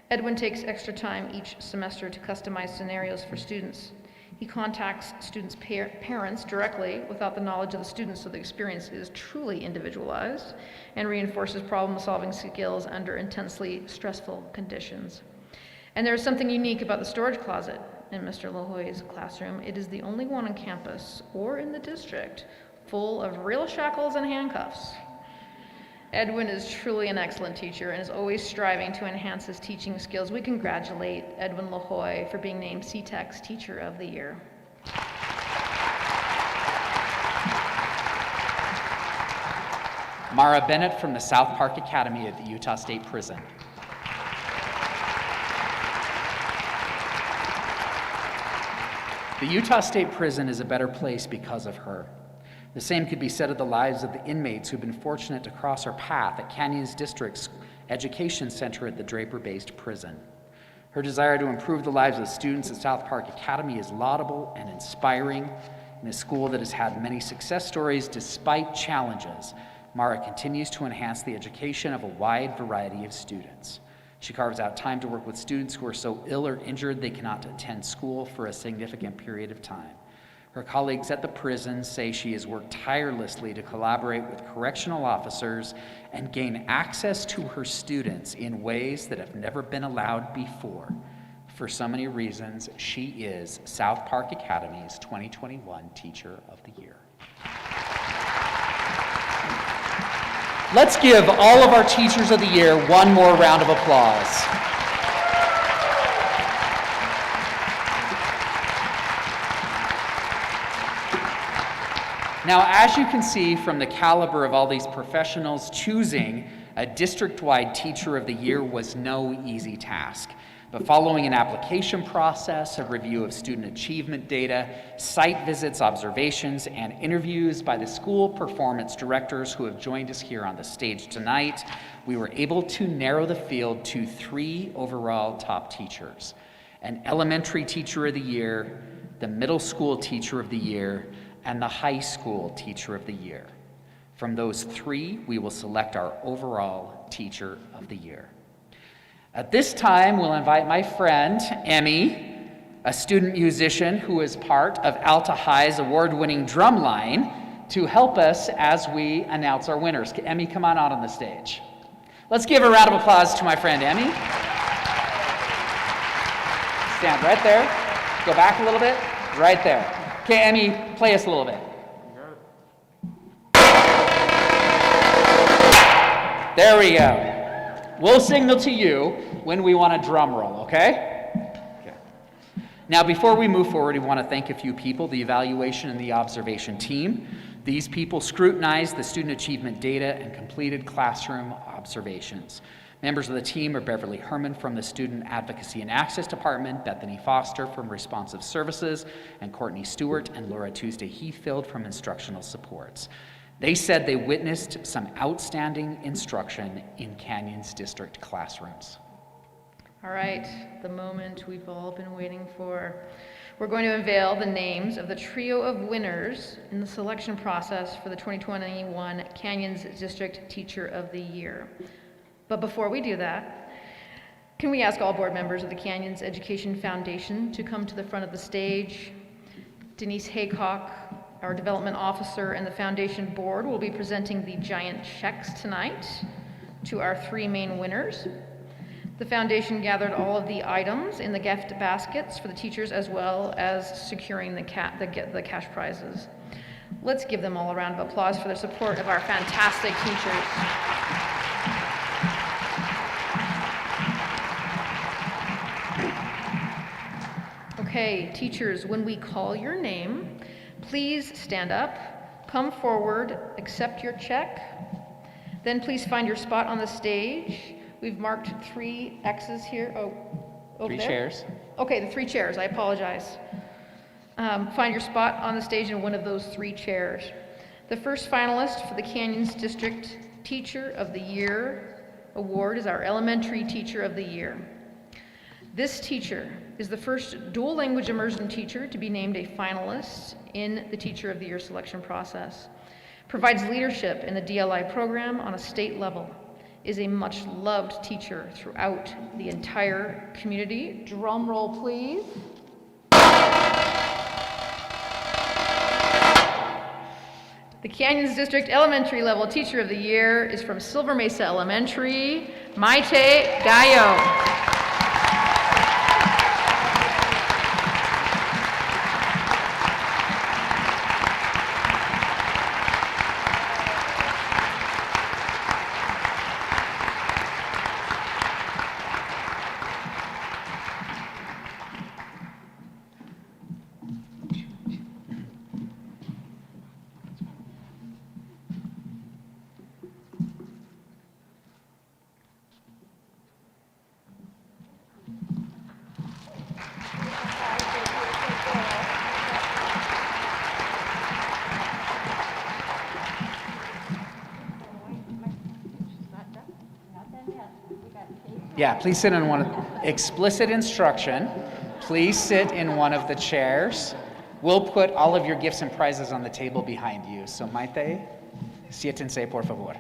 Edwin takes extra time each semester to customize scenarios for students. He contacts students' parents directly without the knowledge of the students, so the experience is truly individualized and reinforces problem-solving skills under intensely stressful conditions. And there is something unique about the storage closet in Mr. LaHoy's classroom. It is the only one on campus or in the district full of real shackles and handcuffs. Edwin is truly an excellent teacher and is always striving to enhance his teaching skills. We congratulate Edwin LaHoy for being named CTEC's Teacher of the Year. Mara Bennett from the South Park Academy at the Utah State Prison. The Utah State Prison is a better place because of her. The same could be said of the lives of the inmates who've been fortunate to cross our path at Canyons District's Education Center at the Draper-based prison. Her desire to improve the lives of students at South Park Academy is laudable and inspiring. In a school that has had many success stories despite challenges, Mara continues to enhance the education of a wide variety of students. She carves out time to work with students who are so ill or injured they cannot attend school for a significant period of time. Her colleagues at the prison say she has worked tirelessly to collaborate with correctional officers and gain access to her students in ways that have never been allowed before. For so many reasons, she is South Park Academy's 2021 Teacher of the Year. Let's give all of our Teachers of the Year one more round of applause. Now, as you can see from the caliber of all these professionals, choosing a district-wide Teacher of the Year was no easy task. But following an application process, a review of student achievement data, site visits, observations, and interviews by the school performance directors who have joined us here on the stage tonight, we were able to narrow the field to 3 overall top teachers: an elementary Teacher of the Year, the middle school Teacher of the Year, and the high school Teacher of the Year. From those 3, we will select our overall Teacher of the Year. At this time, we'll invite my friend, Emmy, a student musician who is part of Alta High's award-winning drumline, to help us as we announce our winners. Emmy, come on out on the stage. Let's give a round of applause to my friend, Emmy. Stand right there. Go back a little bit. Right there. Okay, Emmy, play us a little bit. There we go. We'll signal to you when we want a drum roll, okay? Okay. Now, before we move forward, we want to thank a few people, the evaluation and the observation team. These people scrutinized the student achievement data and completed classroom observations. Members of the team are Beverly Herman from the Student Advocacy and Access Department, Bethany Foster from Responsive Services, and Courtney Stewart and Laura Tuesday Heathfield from Instructional Supports. They said they witnessed some outstanding instruction in Canyons District classrooms. All right, the moment we've all been waiting for. We're going to unveil the names of the trio of winners in the selection process for the 2021 Canyons District Teacher of the Year. But before we do that, can we ask all board members of the Canyons Education Foundation to come to the front of the stage? Denise Haycock, our development officer, and the foundation board will be presenting the giant checks tonight to our 3 main winners. The foundation gathered all of the items in the gift baskets for the teachers, as well as securing the cash prizes. Let's give them all a round of applause for their support of our fantastic teachers. Okay, teachers, when we call your name, please stand up, come forward, accept your check, then please find your spot on the stage. We've marked 3 X's here. Oh, over 3 there? chairs. Okay, the 3 chairs, I apologize. Find your spot on the stage in one of those 3 chairs. The first finalist for the Canyons District Teacher of the Year award is our Elementary Teacher of the Year. This teacher is the first dual language immersion teacher to be named a finalist in the Teacher of the Year selection process. Provides leadership in the DLI program on a state level. Is a much loved teacher throughout the entire community. Drum roll, please. The Canyons District Elementary Level Teacher of the Year is from Silver Mesa Elementary, Maite Gallo. Yeah, please sit in one of, explicit instruction, please sit in one of the chairs. We'll put all of your gifts and prizes on the table behind you. So Maite, siéntense por favor.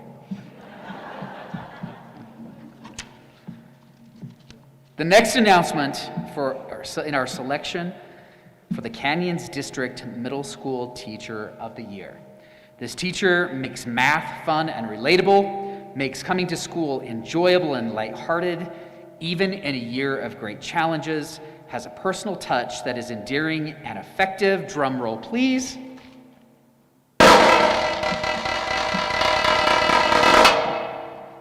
The next announcement in our selection for the Canyons District Middle School Teacher of the Year. This teacher makes math fun and relatable, makes coming to school enjoyable and lighthearted, even in a year of great challenges, has a personal touch that is endearing and effective. Drum roll, please.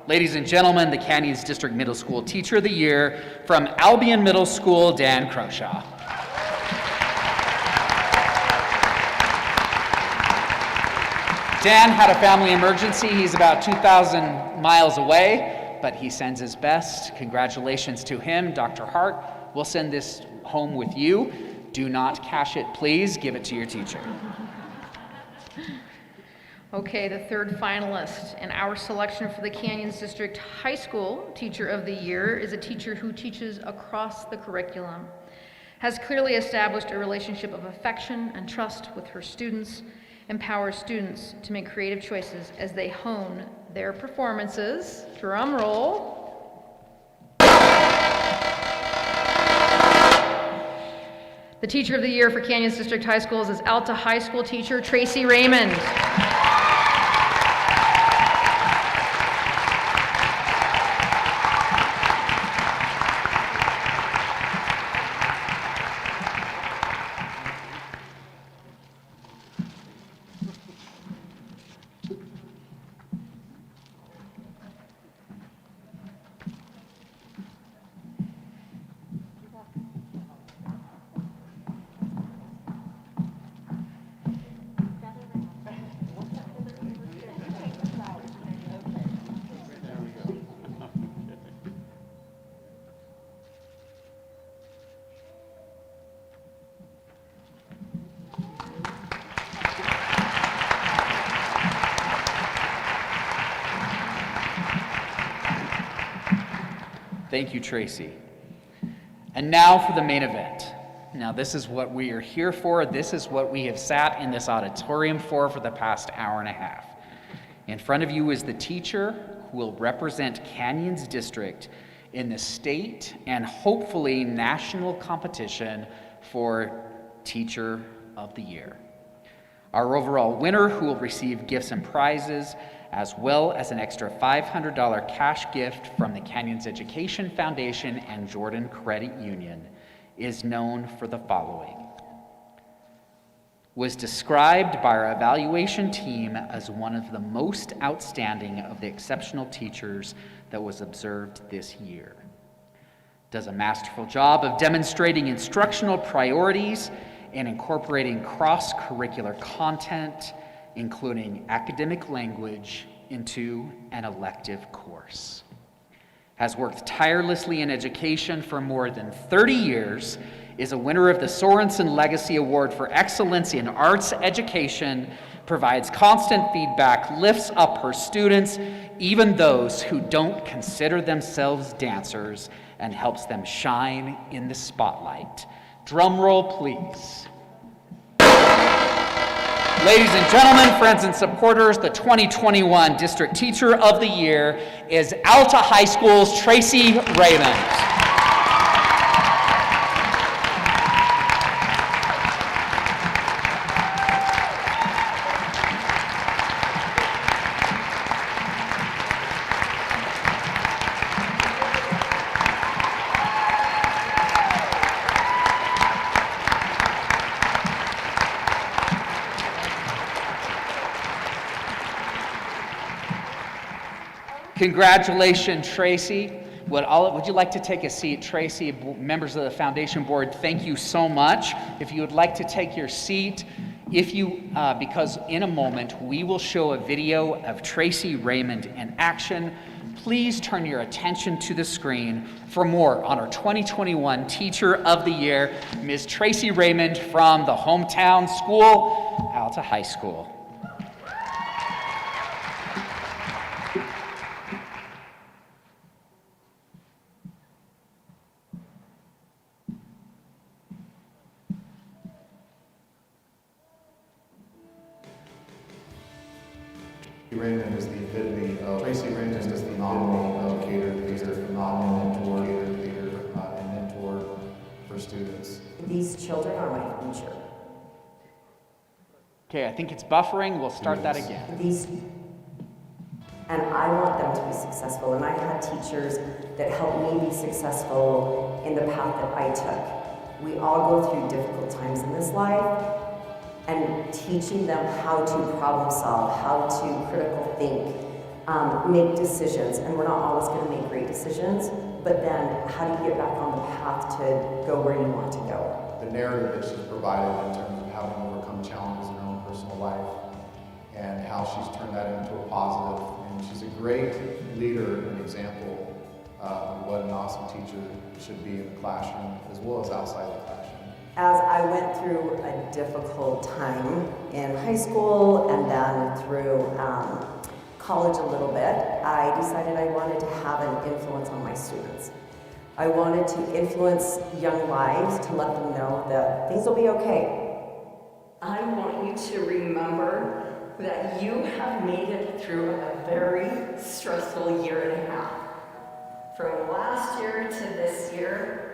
Ladies and gentlemen, the Canyons District Middle School Teacher of the Year from Albion Middle School, Dan Croshaw. Dan had a family emergency. He's about 2,000 miles away, but he sends his best. Congratulations to him. Dr. Hart, we'll send this home with you. Do not cash it, please. Give it to your teacher. Okay, the third finalist in our selection for the Canyons District High School Teacher of the Year is a teacher who teaches across the curriculum, has clearly established a relationship of affection and trust with her students, empowers students to make creative choices as they hone their performances. Drum roll. The Teacher of the Year for Canyons District High Schools is Alta High School teacher Tracy Raymond. Thank you, Tracy. And now for the main event. Now, this is what we are here for. This is what we have sat in this auditorium for the past hour and a half. In front of you is the teacher who will represent Canyons District in the state and hopefully national competition for Teacher of the Year. Our overall winner, who will receive gifts and prizes, as well as an extra $500 cash gift from the Canyons Education Foundation and Jordan Credit Union, is known for the following. Was described by our evaluation team as one of the most outstanding of the exceptional teachers that was observed this year. Does a masterful job of demonstrating instructional priorities and incorporating cross-curricular content, including academic language, into an elective course. Has worked tirelessly in education for more than 30 years, is a winner of the Sorensen Legacy Award for Excellence in Arts Education, provides constant feedback, lifts up her students, even those who don't consider themselves dancers, and helps them shine in the spotlight. Drum roll, please. Ladies and gentlemen, friends and supporters, the 2021 District Teacher of the Year is Alta High School's Tracy Raymond. Congratulations, Tracy. Would you like to take a seat? Tracy, members of the foundation board, thank you so much. If you would like to take your seat, because in a moment we will show a video of Tracy Raymond in action. Please turn your attention to the screen for more on our 2021 Teacher of the Year, Ms. Tracy Raymond from the hometown school, Alta High School. Raymond is the epitome of Tracy Raymond is the phenomenal educator, phenomenal leader, and mentor for students. These children are my future. Okay, I think it's buffering. We'll start that again. And I want them to be successful. And I had teachers that helped me be successful in the path that I took. We all go through difficult times in this life. And teaching them how to problem solve, how to critical think, make decisions. And we're not always going to make great decisions, but then how do you get back on the path to go where you want to go? The narrative that she's provided in terms of how to overcome challenges in her own personal life and how she's turned that into a positive. And she's a great leader and example of what an awesome teacher should be in the classroom as well as outside the classroom. As I went through a difficult time in high school and then through college a little bit, I decided I wanted to have an influence on my students. I wanted to influence young lives to let them know that things will be okay. I want you to remember that you have made it through a very stressful year and a half. From last year to this year,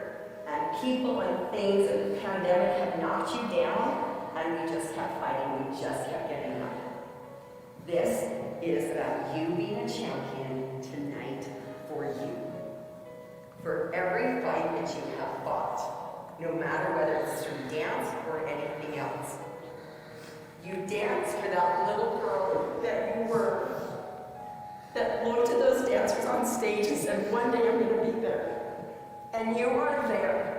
and people and things and the pandemic have knocked you down, and we just kept fighting, we just kept getting up. This is about you being a champion tonight for you. For every fight that you have fought, no matter whether it's through dance or anything else. You danced for that little girl that you were, that looked at those dancers on stage and said, one day I'm gonna be there. And you are there.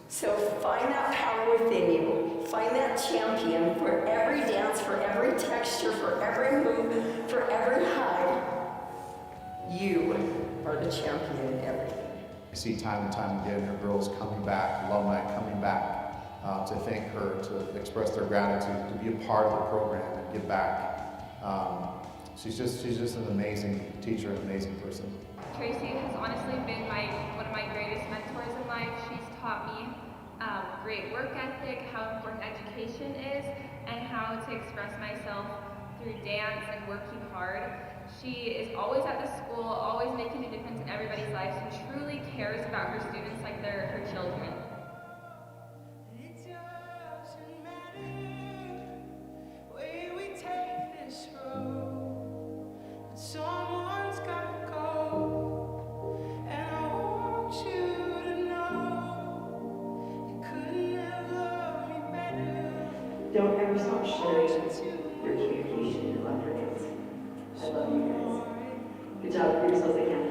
So find that power within you. Find that champion for every dance, for every texture, for every move, for every high. You are the champion in everything. I see time and time again her girls coming back, alumni coming back to thank her, to express their gratitude, to be a part of the program and give back. She's just an amazing teacher, an amazing person. Tracy has honestly been one of my greatest mentors in life. She's taught me great work ethic, how important education is, and how to express myself through dance and working hard. She is always at the school, always making a difference in everybody's lives, and truly cares about her students like they're her children. Someone's gotta go, and I want you to know you couldn't have loved me better. Don't ever stop sharing your communication and love your kids. I love you guys. Good job. Give yourselves a hand.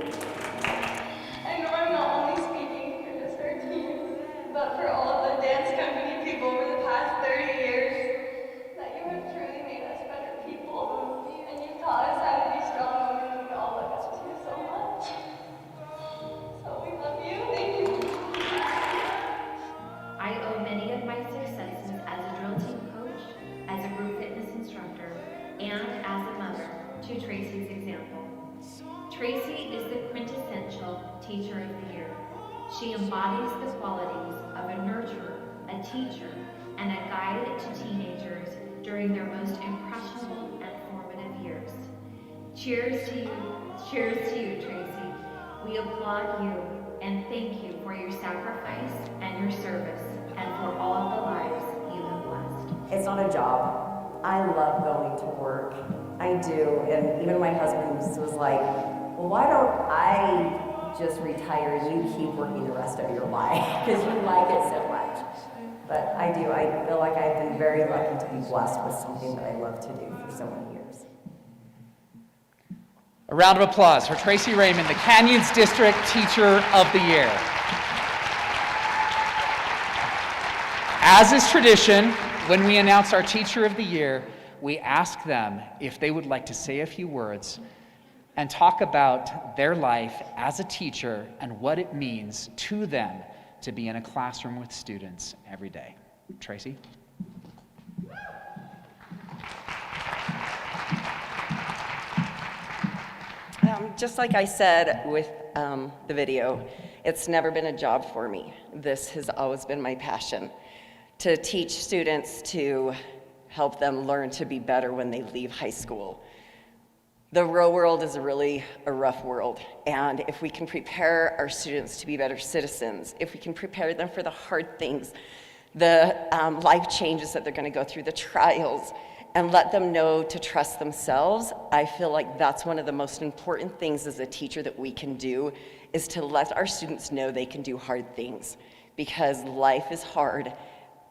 I know I'm not only speaking for just our team, but for all of the dance company people over the past 30 years, that you have truly made us better people, and you've taught us how to be strong women we all look up to so much. So we love you. Thank you. I owe many of my successes as a drill team coach, as a group fitness instructor, and as a mother to Tracy's example. Tracy is the quintessential teacher of the year. She embodies the qualities of a nurturer, a teacher, and a guide to teenagers during their most impressionable and formative years. Cheers to you, Tracy. We applaud you and thank you for your sacrifice and your service and for all of the lives you have blessed. It's not a job. I love going to work. I do. And even my husband was like, well, why don't I just retire and you keep working the rest of your life because you like it so much. But I do. I feel like I've been very lucky to be blessed with something that I love to do for so many years. A round of applause for Tracy Raymond, the Canyons District Teacher of the Year. As is tradition, when we announce our Teacher of the Year, we ask them if they would like to say a few words and talk about their life as a teacher and what it means to them to be in a classroom with students every day. Tracy? Just like I said with the video, it's never been a job for me. This has always been my passion, to teach students, to help them learn to be better when they leave high school. The real world is really a rough world, and if we can prepare our students to be better citizens, if we can prepare them for the hard things, the life changes that they're going to go through, the trials, and let them know to trust themselves, I feel like that's one of the most important things as a teacher that we can do, is to let our students know they can do hard things, because life is hard,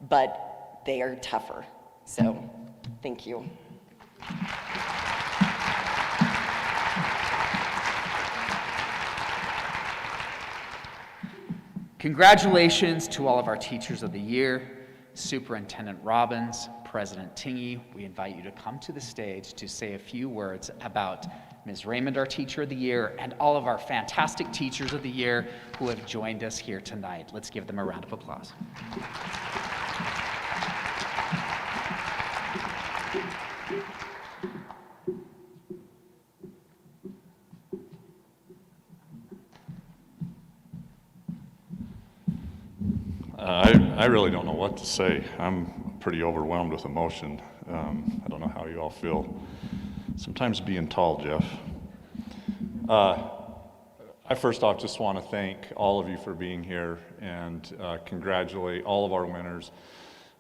but they are tougher. So, thank you. Congratulations to all of our Teachers of the Year, Superintendent Robbins, President Tingey. We invite you to come to the stage to say a few words about Ms. Raymond, our Teacher of the Year, and all of our fantastic Teachers of the Year who have joined us here tonight. Let's give them a round of applause. I really don't know what to say. I'm pretty overwhelmed with emotion. I don't know how you all feel. Sometimes being tall, Jeff. I first off just want to thank all of you for being here and congratulate all of our winners,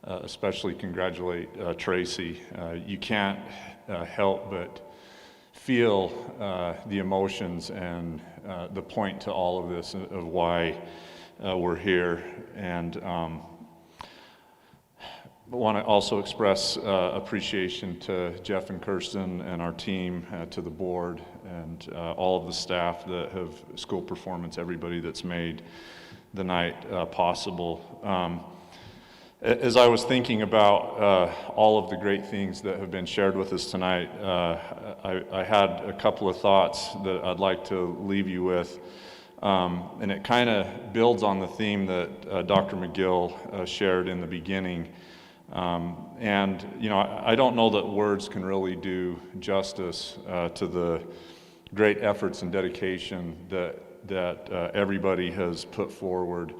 especially congratulate Tracy. You can't help but feel the emotions and the point to all of this of why we're here. And I want to also express appreciation to Jeff and Kirsten and our team, to the board, and all of the staff that have school performance, everybody that's made the night possible. As I was thinking about all of the great things that have been shared with us tonight, I had a couple of thoughts that I'd like to leave you with. And it kind of builds on the theme that Dr. McGill shared in the beginning. And, you know, I don't know that words can really do justice to the great efforts and dedication that everybody has put forward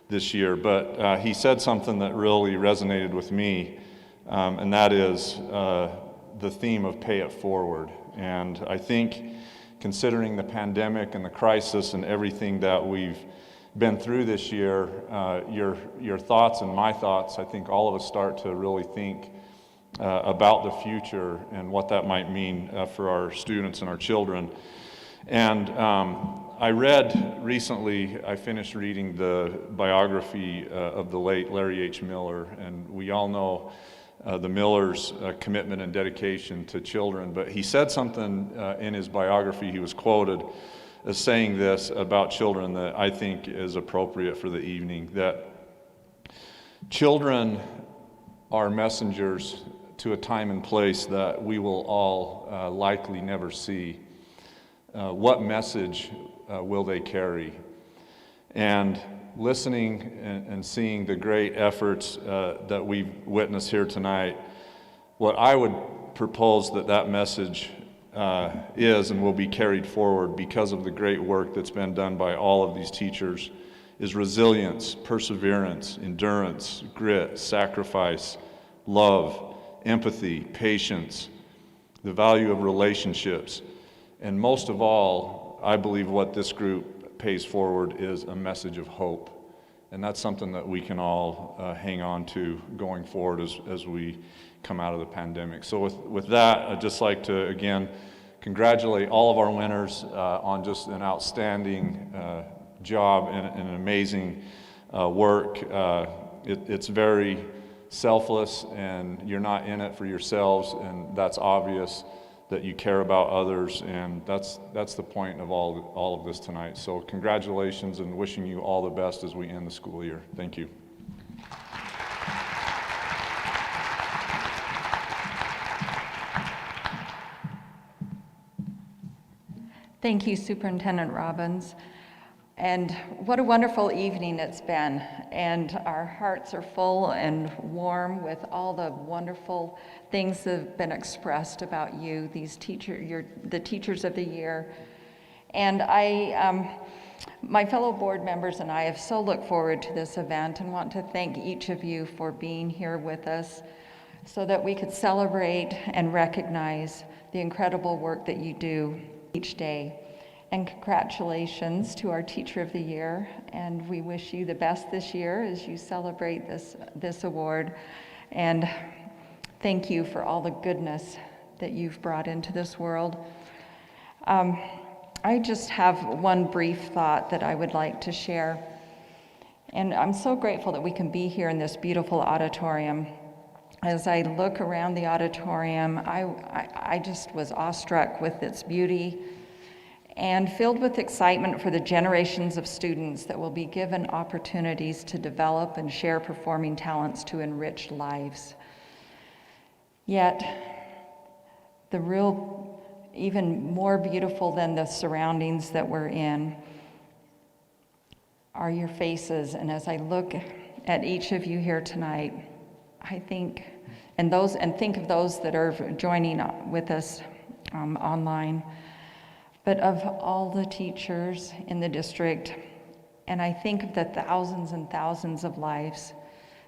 this year. But he said something that really resonated with me, and that is the theme of pay it forward. And I think, considering the pandemic and the crisis and everything that we've been through this year, your thoughts and my thoughts, I think all of us start to really think about the future and what that might mean for our students and our children. And I read recently, I finished reading the biography of the late Larry H. Miller, and we all know the Miller's commitment and dedication to children, but he said something in his biography. He was quoted as saying this about children that I think is appropriate for the evening, that children are messengers to a time and place that we will all likely never see. What message will they carry? And listening and seeing the great efforts that we've witnessed here tonight, what I would propose that message is and will be carried forward because of the great work that's been done by all of these teachers is resilience, perseverance, endurance, grit, sacrifice, love, empathy, patience, the value of relationships, and most of all, I believe what this group pays forward is a message of hope. And that's something that we can all hang on to going forward as we come out of the pandemic. So with that, I'd just like to, again, congratulate all of our winners on just an outstanding job and an amazing work. It's very selfless, and you're not in it for yourselves, and that's obvious that you care about others, and that's the point of all of this tonight. So congratulations, and wishing you all the best as we end the school year. Thank you. Thank you, Superintendent Robbins. And what a wonderful evening it's been. And our hearts are full and warm with all the wonderful things that have been expressed about you, the teachers of the year. And my fellow board members and I have so looked forward to this event and want to thank each of you for being here with us so that we could celebrate and recognize the incredible work that you do each day. And congratulations to our Teacher of the Year, and we wish you the best this year as you celebrate this award. And thank you for all the goodness that you've brought into this world. I just have one brief thought that I would like to share. And I'm so grateful that we can be here in this beautiful auditorium. As I look around the auditorium, I just was awestruck with its beauty and filled with excitement for the generations of students that will be given opportunities to develop and share performing talents to enrich lives. Yet, even more beautiful than the surroundings that we're in are your faces. And as I look at each of you here tonight, I think, and think of those that are joining with us online, but of all the teachers in the district, and I think of the thousands and thousands of lives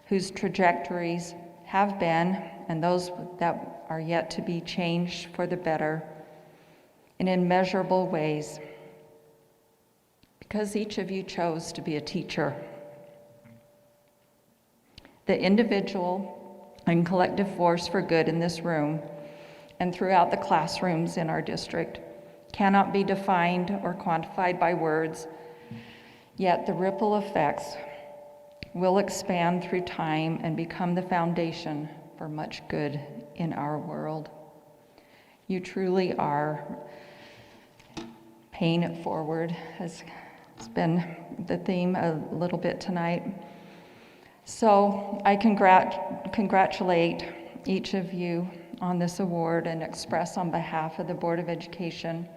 whose trajectories have been, and those that are yet to be changed for the better in immeasurable ways, because each of you chose to be a teacher. The individual and collective force for good in this room and throughout the classrooms in our district cannot be defined or quantified by words, yet the ripple effects will expand through time and become the foundation for much good in our world. You truly are. Paying it forward has been the theme a little bit tonight. So I congratulate each of you on this award and express on behalf of the Board of Education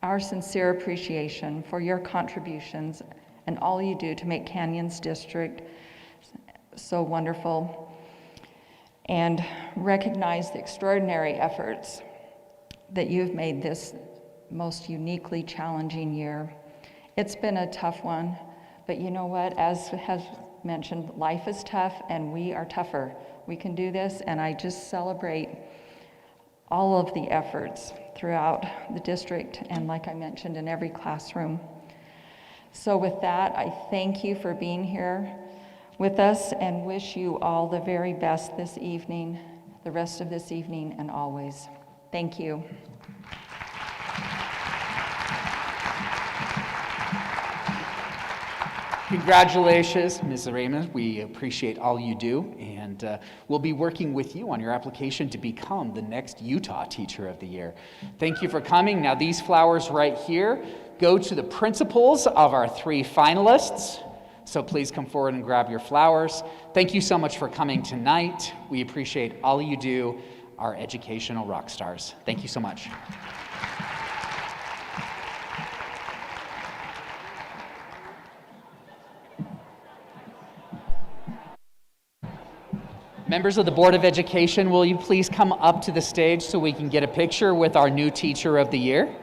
our sincere appreciation for your contributions and all you do to make Canyons District so wonderful, and recognize the extraordinary efforts that you've made this most uniquely challenging year. It's been a tough one, but you know what? As has mentioned, life is tough and we are tougher. We can do this, and I just celebrate all of the efforts throughout the district and, like I mentioned, in every classroom. So with that, I thank you for being here with us and wish you all the very best this evening, the rest of this evening, and always. Thank you. Congratulations, Ms. Raymond. We appreciate all you do, and we'll be working with you on your application to become the next Utah Teacher of the Year. Thank you for coming. Now, these flowers right here go to the principals of our 3 finalists, so please come forward and grab your flowers. Thank you so much for coming tonight. We appreciate all you do, our educational rock stars. Thank you so much. Members of the Board of Education, will you please come up to the stage so we can get a picture with our new Teacher of the Year?